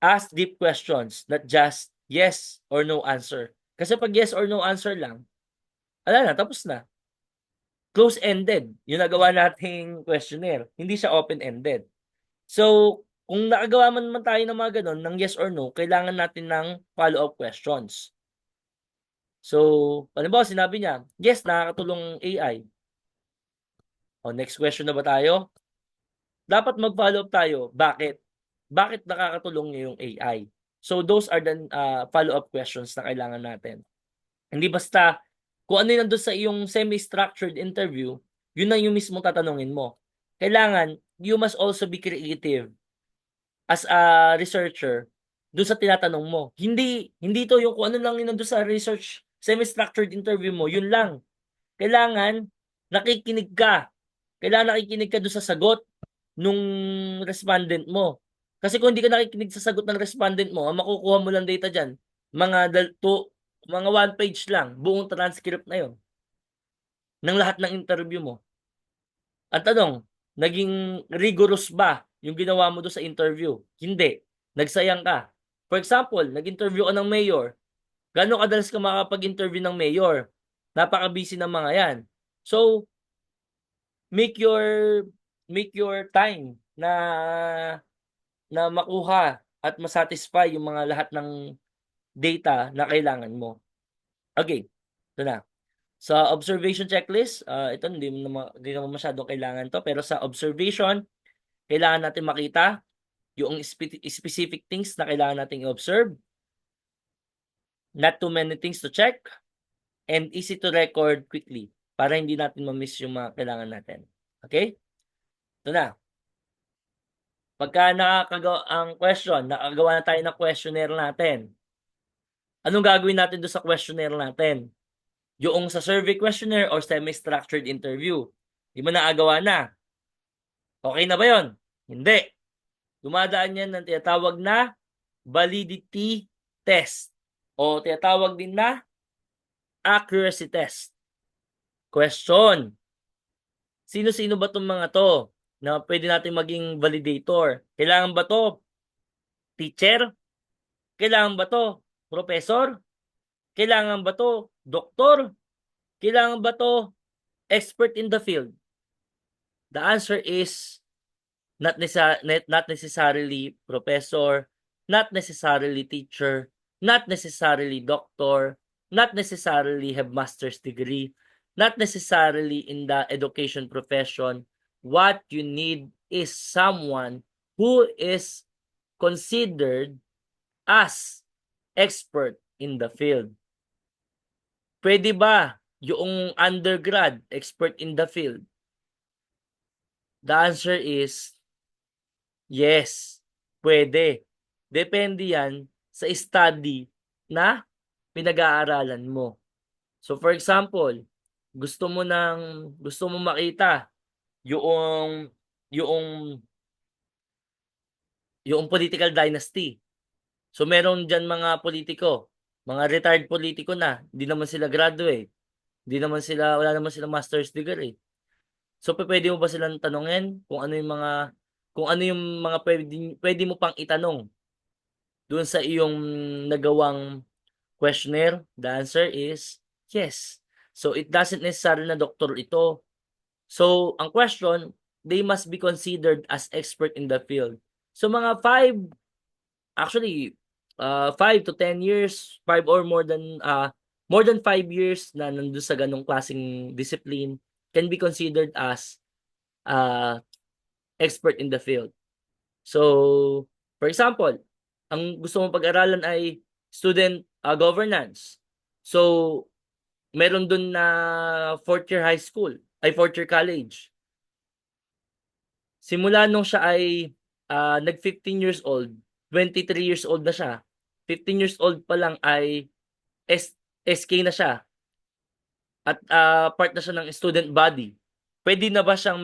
Ask deep questions, not just yes or no answer. Kasi pag yes or no answer lang, ala na, tapos na. Close-ended yung nagawa nating questionnaire. Hindi siya open-ended. So, kung nakagawa man tayo ng mga ganun, ng yes or no, kailangan natin ng follow-up questions. So, halimbawa, sinabi niya, yes, nakakatulong AI. O, next question na ba tayo? Dapat mag-follow up tayo. Bakit? Bakit nakakatulong niya yung AI? So, those are the follow-up questions na kailangan natin. Hindi basta, kung ano yung nandun sa iyong semi-structured interview, yun na yung mismo tatanungin mo. Kailangan, you must also be creative as a researcher doon sa tinatanong mo. Hindi to yung kung ano lang yun nandun sa research semi-structured interview mo, yun lang. Kailangan nakikinig ka. Kailangan nakikinig ka doon sa sagot nung respondent mo. Kasi kung hindi ka nakikinig sa sagot ng respondent mo, ang makukuha mo lang data dyan, mga 1 page lang, buong transcript na yon ng lahat ng interview mo. Ang tanong, naging rigorous ba yung ginawa mo doon sa interview? Hindi. Nagsayang ka. For example, nag-interview ka ng mayor. Gano'ng kadalas ka makapag-interview ng mayor? Napaka-busy ng mga yan. So, make your time na makuha at masatisfy yung mga lahat ng data na kailangan mo. Okay, ito na. Sa observation checklist, ito hindi naman masyadong kailangan to, pero sa observation, kailangan natin makita yung specific things na kailangan nating i-observe, not too many things to check, and easy to record quickly para hindi natin ma-miss yung mga kailangan natin. Okay? Ito na. Pagka ang question, nakagawa na tayo ng questionnaire natin. Anong gagawin natin doon sa questionnaire natin? Yung sa survey questionnaire or semi-structured interview. Di mo naagawa na. Okay na ba yon? Hindi. Dumadaan yan ng tinatawag na validity test o tinatawag din na accuracy test. Question. Sino-sino ba itong mga to na pwede natin maging validator? Kailangan ba to teacher? Kailangan ba to professor? Kailangan ba to doktor? Kailangan ba to expert in the field? The answer is not necessarily professor, not necessarily teacher, not necessarily doctor, not necessarily have master's degree, not necessarily in the education profession. What you need is someone who is considered as expert in the field. Pwede ba yung undergrad expert in the field? The answer is yes, pwede. Depende yan sa study na pinag-aaralan mo. So for example, gusto mo makita yung yung yung political dynasty. So meron diyan mga politiko, mga retired politiko na, hindi naman sila graduate. Wala naman silang master's degree. So pwede mo ba silang tanungin kung ano yung mga pwede mo pang itanong doon sa iyong nagawang questionnaire? The answer is yes. So it doesn't necessarily na doktor ito. So ang question, they must be considered as expert in the field. So mga 5 to 10 years, 5 or more than 5 years na nandun sa ganong klaseng discipline can be considered as expert in the field. So, for example, ang gusto mong pag-aralan ay student governance. So, meron dun na 4th year high school, 4th year college. Simula nung siya ay nag-15 years old, 23 years old na siya. 15 years old pa lang ay SK na siya. At part na siya ng student body. Pwede na ba siyang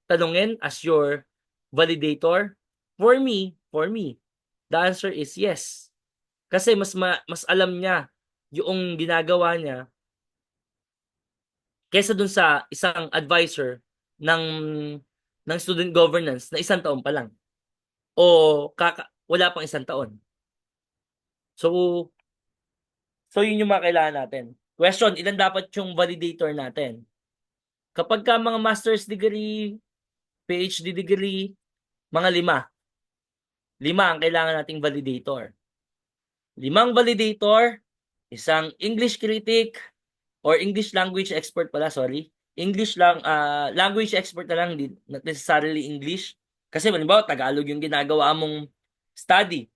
tanungin as your validator? For me, the answer is yes. Kasi mas alam niya yung ginagawa niya kaysa dun sa isang advisor ng student governance na 1 taon pa lang. O wala pang 1 taon. So yun yung mga kailangan natin. Question, ilan dapat yung validator natin? Kapag ka mga master's degree, PhD degree, mga 5. 5 ang kailangan nating validator. 5 validator, isang English critic, or English language expert pala, sorry. Language expert na lang, not necessarily English. Kasi halimbawa, Tagalog yung ginagawa mong study.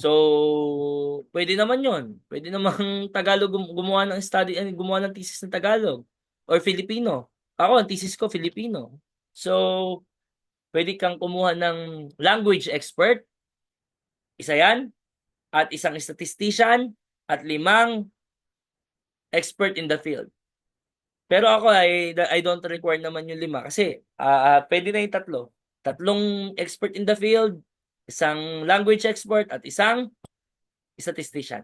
So, pwede naman yon. Pwede namang Tagalog gumawa ng gumawa ng thesis ng Tagalog. Or Filipino. Ako, ang thesis ko, Filipino. So, pwede kang kumuha ng language expert. Isa yan. At isang statistician. At 5 expert in the field. Pero ako, I don't require naman yung 5. Kasi, pwede na yung 3. 3 expert in the field, isang language expert, at isang statistician.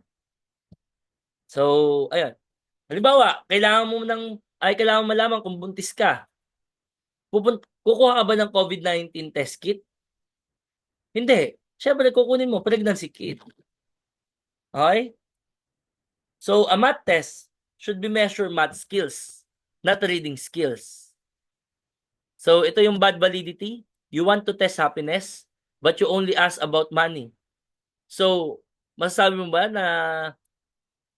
So, ayun. Halimbawa, kailangan mo malaman kung buntis ka. Kukuha ka ba ng COVID-19 test kit? Hindi. Siyempre, kukunin mo pregnancy kit. Okay? So, a math test should be measure math skills, not reading skills. So, ito yung bad validity. you want to test happiness, but you only ask about money. So, masasabi mo ba na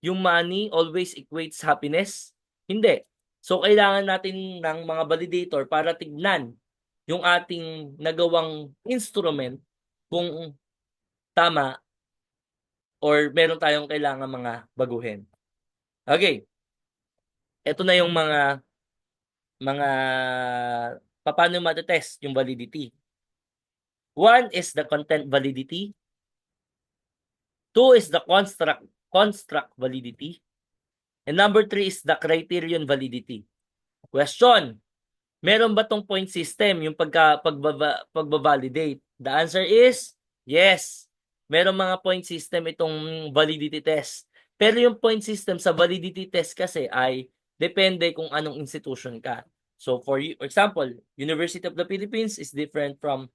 yung money always equates happiness? Hindi. So, kailangan natin ng mga validator para tignan yung ating nagawang instrument kung tama or meron tayong kailangan mga baguhin. Okay. Ito na yung mga paano matetest yung validity. One is the content validity. Two is the construct validity. And number three is the criterion validity. Question, meron ba tong point system yung pagbabalidate? The answer is yes. Meron mga point system itong validity test. Pero yung point system sa validity test kasi ay depende kung anong institution ka. So for example, University of the Philippines is different from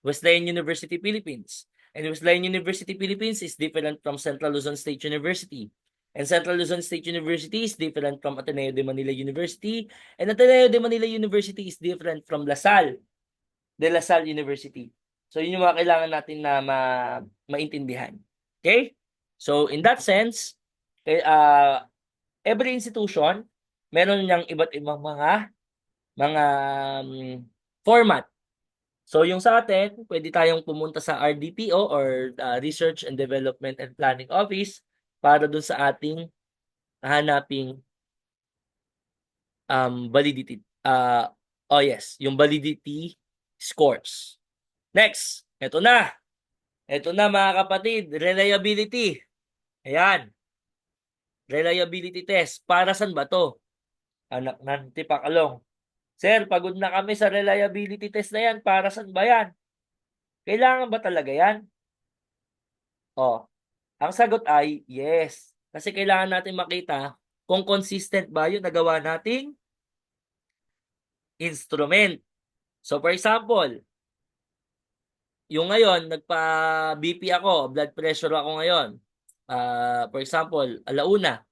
Wesleyan University Philippines. And Wesleyan University Philippines is different from Central Luzon State University. And Central Luzon State University is different from Ateneo de Manila University. And Ateneo de Manila University is different from La Salle University. So yun yung mga kailangan natin na maintindihan. Okay? So in that sense, every institution, meron niyang iba't ibang mga format. So yung sa atin, pwede tayong pumunta sa RDPO or Research and Development and Planning Office para dun sa ating hanaping validity. Yung validity scores. Next, ito na. Ito na mga kapatid, reliability. Ayan. Reliability test. Para saan ba to? Anak ng tipakalong. Sir, pagod na kami sa reliability test na yan. Para saan ba yan? Kailangan ba talaga yan? Ang sagot ay yes. Kasi kailangan natin makita kung consistent ba yung nagawa nating instrument. So for example, yung ngayon, nagpa-BP ako, blood pressure ako ngayon. For example, alauna.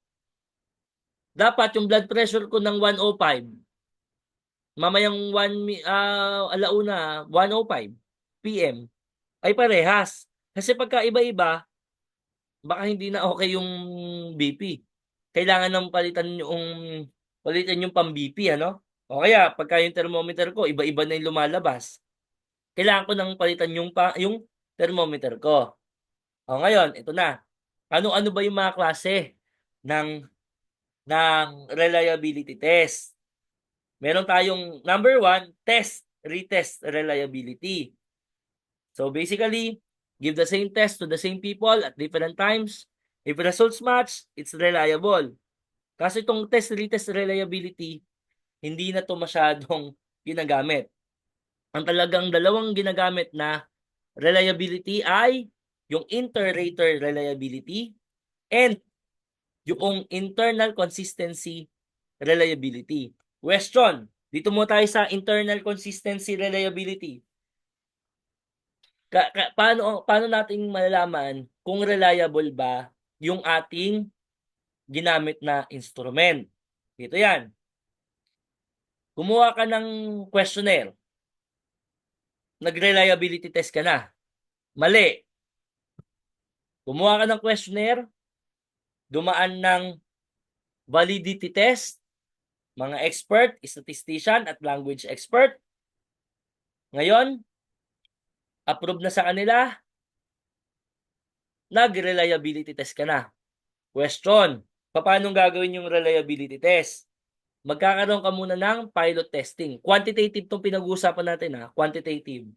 Dapat yung blood pressure ko ng 105. Mamayang alauna, 105 PM ay parehas. Kasi pagka iba-iba, baka hindi na okay yung BP. Kailangan nang palitan yung pang-BP, ano? O kaya, pagka yung thermometer ko, iba-iba na yung lumalabas. Kailangan ko nang palitan yung thermometer ko. O ngayon, ito na. Ano-ano ba yung mga klase ng reliability test? Meron tayong number 1, test, retest reliability. So basically, give the same test to the same people at different times. If results match, it's reliable. Kasi itong test, retest reliability, hindi na to masyadong ginagamit. Ang talagang dalawang ginagamit na reliability ay yung inter-rater reliability and yung internal consistency reliability. Question, dito mo tayo sa internal consistency reliability. Paano natin malalaman kung reliable ba yung ating ginamit na instrument? Ito yan. Kumuha ka ng questionnaire. Nag-reliability test ka na. Mali. Kumuha ka ng questionnaire, dumaan ng validity test, mga expert, statistician at language expert. Ngayon, approve na sa kanila, nag-reliability test ka na. Question, paano gagawin yung reliability test? Magkakaroon ka muna ng pilot testing. Quantitative itong pinag-uusapan natin, quantitative.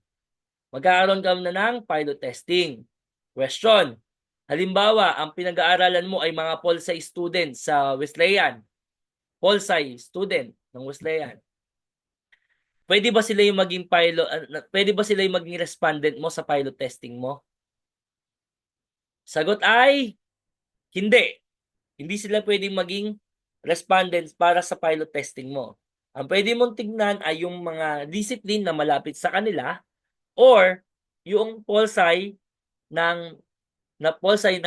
Magkakaroon ka muna ng pilot testing. Question, halimbawa, ang pinag-aaralan mo ay mga Pol-Sci students sa Wesleyan. Pol-Sci student ng Wesleyan. Pwede ba sila yung maging respondent mo sa pilot testing mo? Sagot ay hindi. Hindi sila pwedeng maging respondents para sa pilot testing mo. Ang pwede mong tignan ay yung mga discipline na malapit sa kanila or yung Pol-Sci ng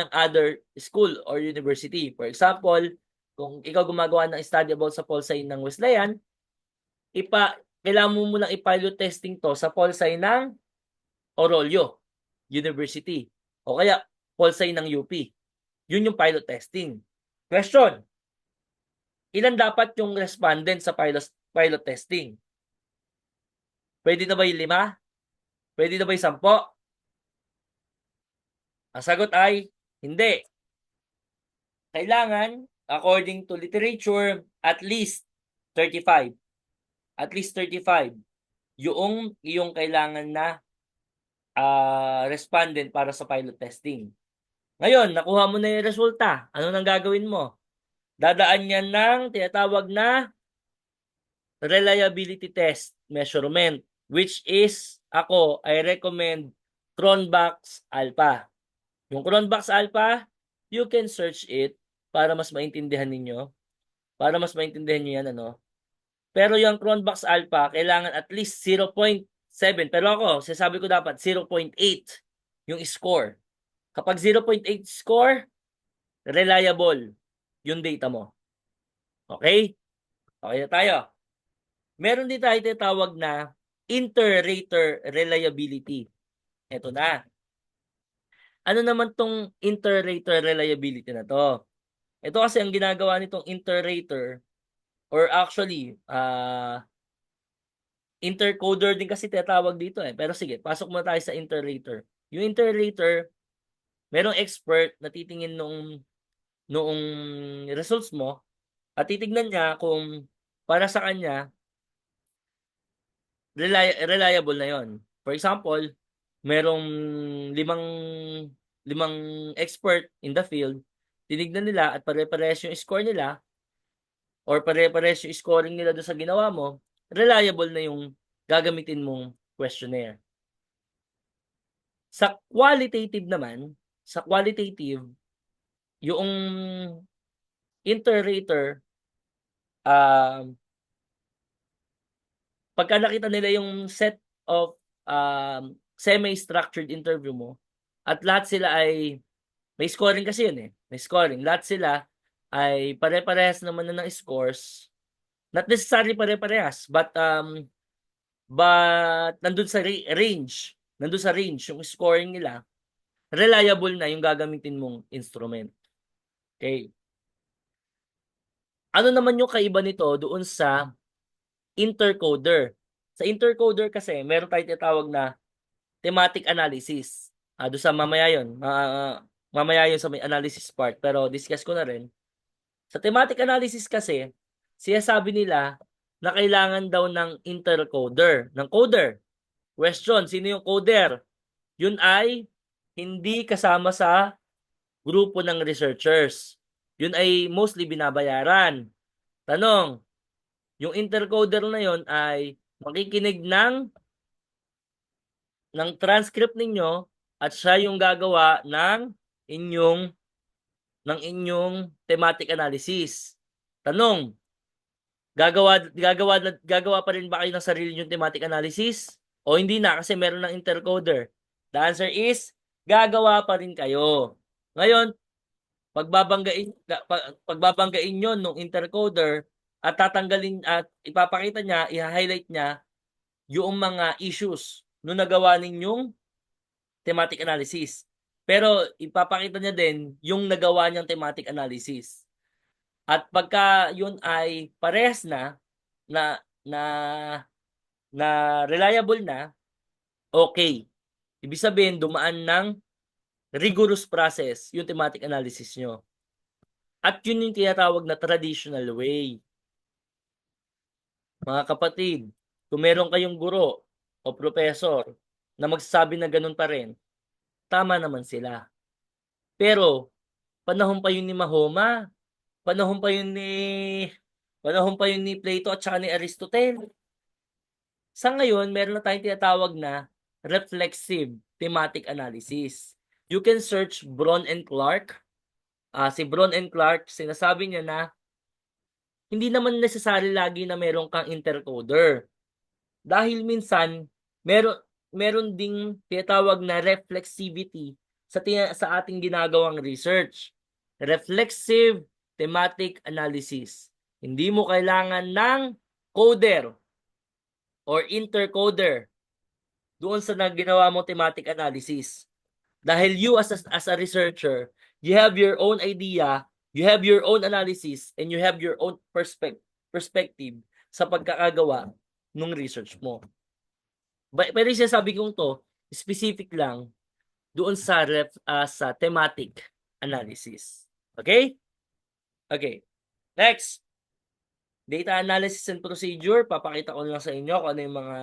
other school or university. For example, kung ikaw gumagawa ng study about sa Pol-Sci ng Wesleyan, kailangan mo munang i-pilot testing to sa Polsci ng Orollio University o kaya Polsci ng UP. Yun yung pilot testing. Question, ilan dapat yung respondent sa pilot testing? Pwede na ba yung 5? Pwede na ba yung 10? Ang sagot ay hindi. Kailangan, according to literature, at least 35. At least 35 yung iyong kailangan na respondent para sa pilot testing. Ngayon, nakuha mo na yung resulta. Ano nang gagawin mo? Dadaan yan ng tinatawag na reliability test measurement, which is, I recommend Cronbach's Alpha. Yung Cronbach's Alpha, you can search it para mas maintindihan ninyo. Para mas maintindihan nyo yan, ano. Pero yung Cronbach's Alpha, kailangan at least 0.7. Pero ako, sasabi ko dapat 0.8 yung score. Kapag 0.8 score, reliable yung data mo. Okay? Okay na tayo. Meron din tayo tinatawag na inter-rater reliability. Ito na. Ano naman tong inter-rater reliability na to? Ito kasi ang ginagawa nitong inter-rater, or actually, intercoder din kasi tinatawag dito eh. Pero sige, pasok muna tayo sa inter-rater. Yung inter-rater, merong expert na titingin noong results mo at titignan niya kung para sa kanya reliable na yon. For example, merong limang expert in the field, tinignan nila at pare-parehas yung score nila or pare-parehas yung scoring nila doon sa ginawa mo, reliable na yung gagamitin mong questionnaire. Sa qualitative naman, yung inter-rater, pagka nakita nila yung set of semi-structured interview mo, at lahat sila ay, may scoring kasi yun eh, may scoring, lahat sila ay pare-parehas naman na ng scores, not necessarily pare-parehas, but nandun sa range yung scoring nila, reliable na yung gagamitin mong instrument. Okay. Ano naman yung kaiba nito doon sa intercoder? Sa intercoder kasi, meron tayong tinatawag na thematic analysis. Doon sa mamaya yun. Mamaya yun sa may analysis part. Pero discuss ko na rin. Sa thematic analysis kasi, siya sabi nila na kailangan daw ng intercoder, ng coder. Question, sino yung coder? Yun ay hindi kasama sa grupo ng researchers. Yun ay mostly binabayaran. Tanong, yung intercoder na yun ay makikinig ng transcript ninyo at siya yung gagawa ng inyong thematic analysis. Tanong, gagawa pa rin ba kayo ng sarili yung thematic analysis? O hindi na kasi meron ng intercoder? The answer is, gagawa pa rin kayo. Ngayon, pagbabanggain nyo nung intercoder at tatanggalin at ipapakita niya, i-highlight niya yung mga issues nung nagawa ninyong thematic analysis. Pero ipapakita niya din yung nagawa niyang thematic analysis. At pagka yun ay parehas na reliable na, okay. Ibig sabihin, dumaan ng rigorous process yung thematic analysis nyo. At yun yung tinatawag na traditional way. Mga kapatid, kung meron kayong guro o professor na magsasabi na ganun pa rin, tama naman sila. Pero, panahon pa yun ni Mahoma, panahon pa yun ni Plato at saka ni Aristotle. Sa ngayon, meron na tayong tinatawag na reflexive thematic analysis. You can search Braun and Clark. Si Braun and Clark, sinasabi niya na hindi naman necessary lagi na meron kang intercoder. Dahil minsan, meron ding tinatawag na reflexivity sa ating ginagawang research. Reflexive thematic analysis. Hindi mo kailangan ng coder. or intercoder doon sa ginawa mo thematic analysis. Dahil you as a researcher, you have your own idea, you have your own analysis, and you have your own perspective sa pagkakagawa ng research mo. Pero yung sinasabi kong to, specific lang doon sa thematic analysis. Okay? Okay. Next, data analysis and procedure. Papakita ko lang sa inyo kung ano yung mga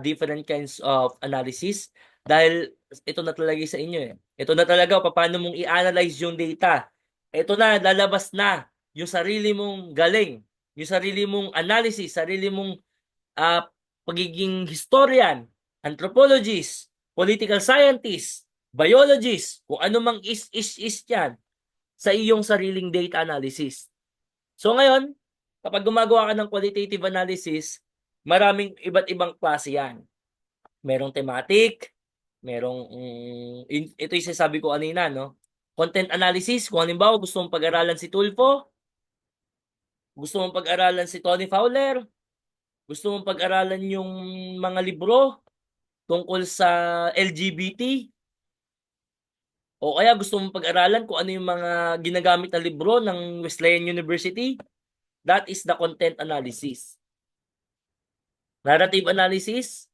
different kinds of analysis. Dahil ito na talaga sa inyo eh. Ito na talaga paano mong i-analyze yung data. Ito na, lalabas na yung sarili mong galing, yung sarili mong analysis, sarili mong pagiging historian, anthropologist, political scientist, biologist, kung ano mang is yan sa iyong sariling data analysis. So ngayon, kapag gumagawa ka ng qualitative analysis, maraming iba't ibang klase yan. Merong thematic, merong, ito yung sinasabi ko kanina, no? Content analysis, kung halimbawa gusto mong pag-aralan si Tulfo, gusto mong pag-aralan si Tony Fowler, gusto mong pag-aralan yung mga libro tungkol sa LGBT, o kaya gusto mong pag-aralan kung ano yung mga ginagamit na libro ng Wesleyan University, that is the content analysis. Narrative analysis,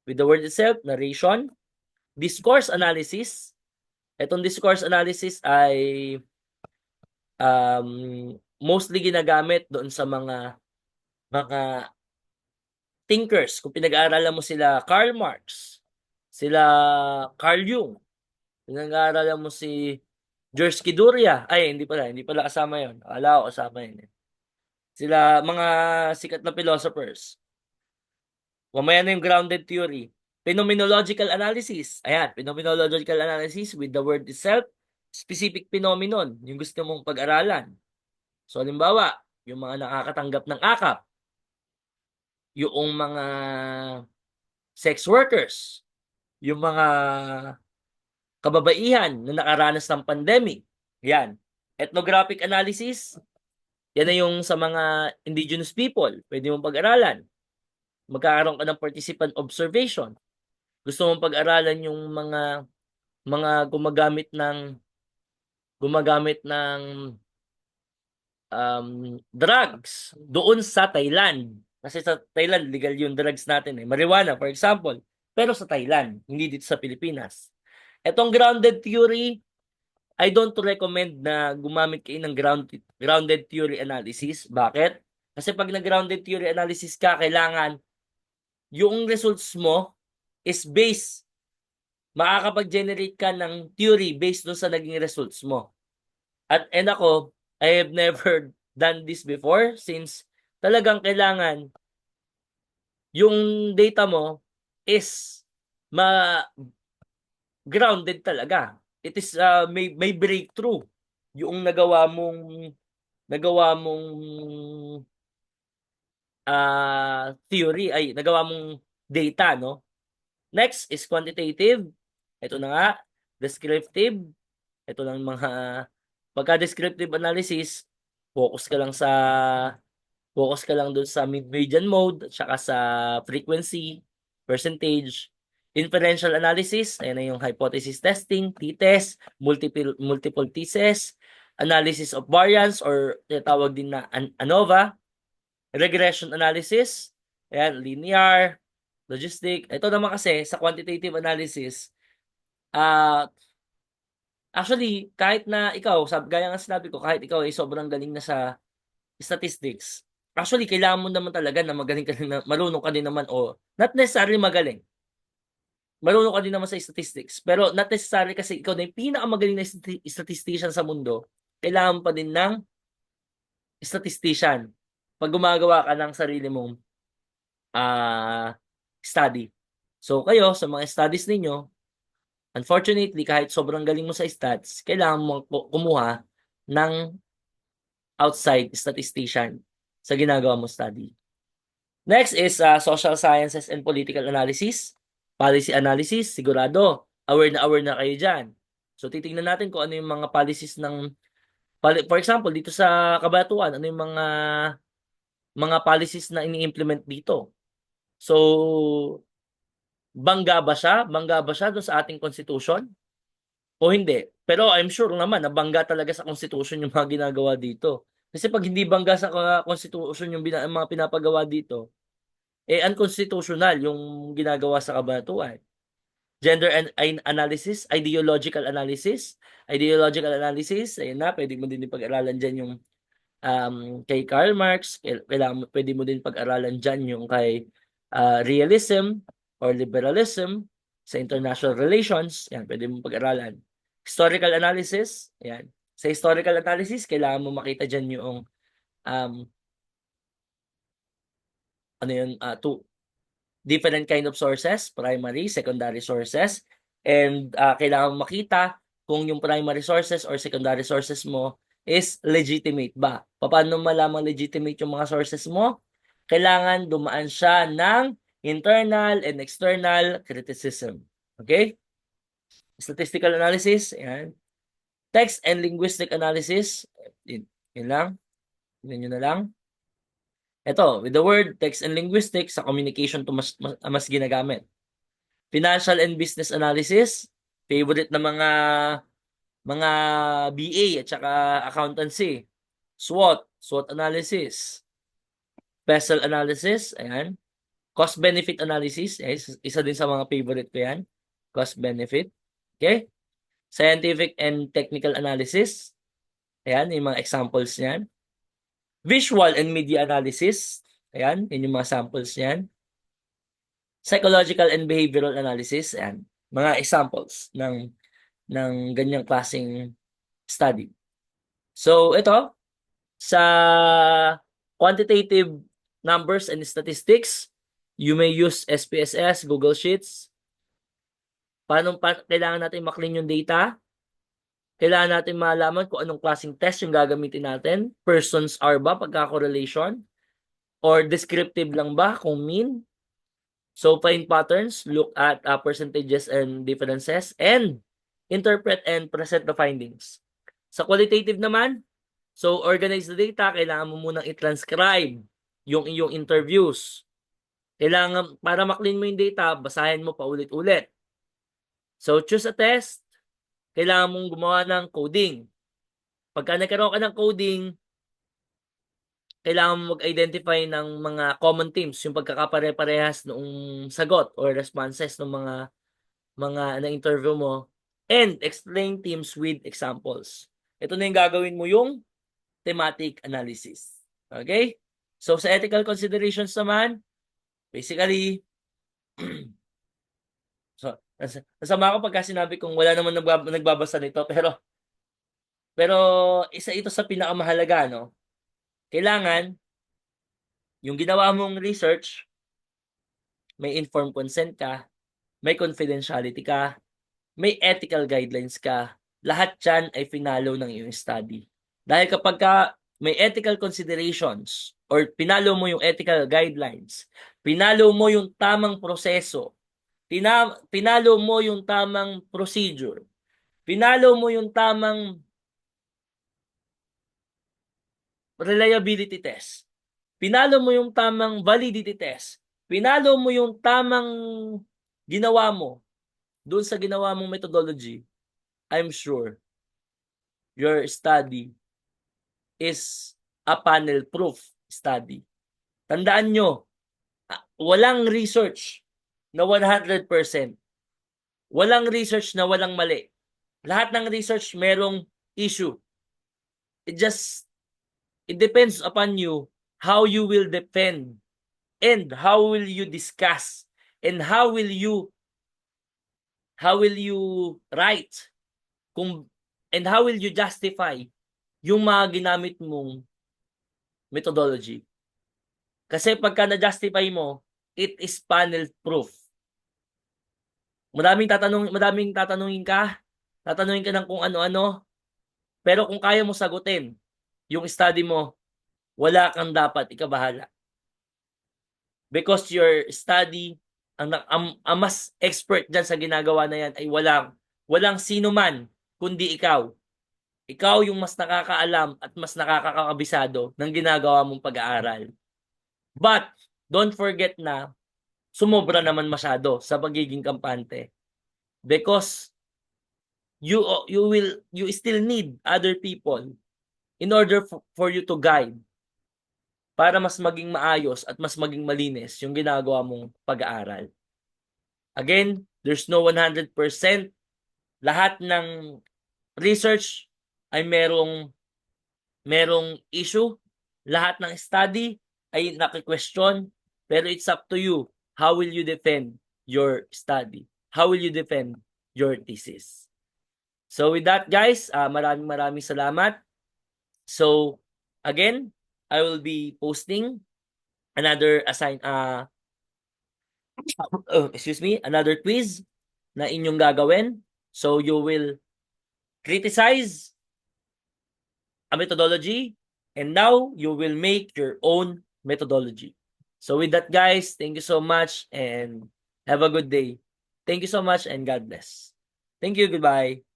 with the word itself, narration. Discourse analysis. Itong discourse analysis ay mostly ginagamit doon sa mga thinkers. Kung pinag-aaralan mo sila Karl Marx, sila Carl Jung, pinag-aaralan mo si George Kiduria, ay hindi pala kasama yon. Akala ko kasama yun eh. Sila mga sikat na philosophers. Mamaya na yung grounded theory. Phenomenological analysis. Ayan, phenomenological analysis with the word itself, specific phenomenon, yung gusto mong pag-aralan. So, halimbawa, yung mga nakakatanggap ng akap, yung mga sex workers, yung mga kababaihan na nakaranas ng pandemic. Yan. Ethnographic analysis, yan na yung sa mga indigenous people, pwede mong pag-aralan. Magkakaroon ka ng participant observation. Gusto mong pag-aralan yung mga gumagamit ng drugs doon sa Thailand. Kasi sa Thailand, legal yung drugs natin eh. Marijuana, for example. Pero sa Thailand, hindi dito sa Pilipinas. Etong grounded theory, I don't recommend na gumamit kayo ng grounded theory analysis. Bakit? Kasi pag nag-grounded theory analysis ka, kailangan yung results mo is makakapag-generate ka ng theory based doon sa naging results mo. And ako, I have never done this before since talagang kailangan yung data mo is grounded talaga. It is may breakthrough yung nagawa mong theory ay nagawa mong data, no? Next is quantitative. Ito na nga, descriptive. Ito lang mga pagka-descriptive analysis, focus ka lang doon sa mid-median mode, at saka sa frequency, percentage. Inferential analysis, ayan na yung hypothesis testing, t-test, multiple thesis, analysis of variance or tinatawag din na ANOVA, regression analysis, ayan, linear, logistic. Ito naman kasi sa quantitative analysis, actually, kahit na ikaw, gaya nga sinabi ko, kahit ikaw ay sobrang galing na sa statistics, actually, kailangan mo naman talaga na magaling ka na, marunong ka din naman o not necessarily magaling. Marunong ka din naman sa statistics. Pero not necessarily kasi ikaw na yung pinakamagaling na statistician sa mundo, kailangan pa din ng statistician pag gumagawa ka ng sarili mong study. So kayo, sa mga studies ninyo, unfortunately, kahit sobrang galing mo sa stats, kailangan mo kumuha ng outside statistician sa ginagawa mo study. Next is social sciences and political analysis. Policy analysis, sigurado, aware na kayo dyan. So titingnan natin kung ano yung mga policies for example, dito sa Kabanatuan, ano yung mga policies na ini-implement dito. So, bangga ba siya? Bangga ba siya doon sa ating constitution? O hindi? Pero I'm sure naman na bangga talaga sa constitution yung mga ginagawa dito. Kasi pag hindi bangga sa constitution yung mga pinapagawa dito, unconstitutional yung ginagawa sa kabanatuan. Gender analysis, ideological analysis, ayun na, pwede mo din ipag-aralan dyan yung kay Karl Marx, pwede mo din pag-aralan dyan yung kay realism or liberalism sa international relations, yan, pwede mo pag-aralan. Historical analysis, yan. Sa historical analysis, kailangan mo makita dyan yung ano yun, two different kind of sources, primary, secondary sources, and kailangan mo makita kung yung primary sources or secondary sources mo is legitimate ba. Paano malamang legitimate yung mga sources mo? Kailangan dumaan siya ng internal and external criticism. Okay? Statistical analysis, yan. Text and linguistic analysis, yun lang. Yun nyo na lang. Ito, with the word text and linguistics, sa communication to mas ginagamit. Financial and business analysis, favorite na mga BA at saka accountancy. SWOT analysis. PESEL analysis, ayan. Cost benefit analysis, isa din sa mga favorite ko yan. Cost benefit. Okay? Scientific and technical analysis. Ayan, yung mga examples niyan. Visual and media analysis. Ayan, yun yung mga samples niyan. Psychological and behavioral analysis. Ayan, mga examples ng ganyang klaseng study. So, ito, sa quantitative numbers and statistics, you may use SPSS, Google Sheets. Paano kailangan natin maklin yung data? Kailangan natin malaman kung anong klaseng test yung gagamitin natin. Persons are ba, pagka-correlation? Or descriptive lang ba, kung mean? So, find patterns, look at percentages and differences, and interpret and present the findings. Sa qualitative naman, so organize the data, kailangan mo munang i-transcribe yung iyong interviews. Kailangan, para maklin mo yung data, basahin mo paulit-ulit. So, choose a test, kailangan mong gumawa ng coding. Pagka nagkaroon ka ng coding, kailangan mo mag-identify ng mga common themes, yung pagkakapare-parehas noong sagot or responses ng mga na-interview mo, and explain themes with examples. Ito na yung gagawin mo yung thematic analysis. Okay? So, sa ethical considerations naman, basically, so, nasama ako pagka sinabi kong wala naman nagbabasa nito, pero isa ito sa pinakamahalaga, no? Kailangan, yung ginawa mong research, may informed consent ka, may confidentiality ka, may ethical guidelines ka. Lahat yan ay finalo ng iyong study. Dahil kapag may ethical considerations or pinalo mo yung ethical guidelines, pinalo mo yung tamang proseso, pinalo mo yung tamang procedure, pinalo mo yung tamang reliability test, pinalo mo yung tamang validity test, pinalo mo yung tamang ginawa mo doon sa ginawa mong methodology, I'm sure your study is a panel-proof study. Tandaan nyo, walang research na 100%. Walang research na walang mali. Lahat ng research merong issue. It depends upon you how you will defend and how will you discuss and how will you write and how will you justify yung mga ginamit mong methodology. Kasi pagka na-justify mo, it is panel proof. Madaming tatanungin ka ng kung ano-ano, pero kung kaya mo sagutin yung study mo, wala kang dapat ikabahala. Because your study, ang mas expert dyan sa ginagawa na yan ay walang sino man kundi ikaw. Ikaw yung mas nakakaalam at mas nakakakabisado ng ginagawa mong pag-aaral. But, don't forget na sumobra naman masyado sa pagiging kampante. Because you still need other people in order for you to guide para mas maging maayos at mas maging malinis yung ginagawa mong pag-aaral. Again, there's no 100%. Lahat ng research ay merong issue. Lahat ng study ay naki-question. Pero it's up to you. How will you defend your study? How will you defend your thesis? So with that, guys, maraming salamat. So again, I will be posting another another quiz na inyong gagawin. So you will criticize a methodology and now you will make your own methodology. So with that, guys, thank you so much and have a good day. Thank you so much and God bless. Thank you. Goodbye.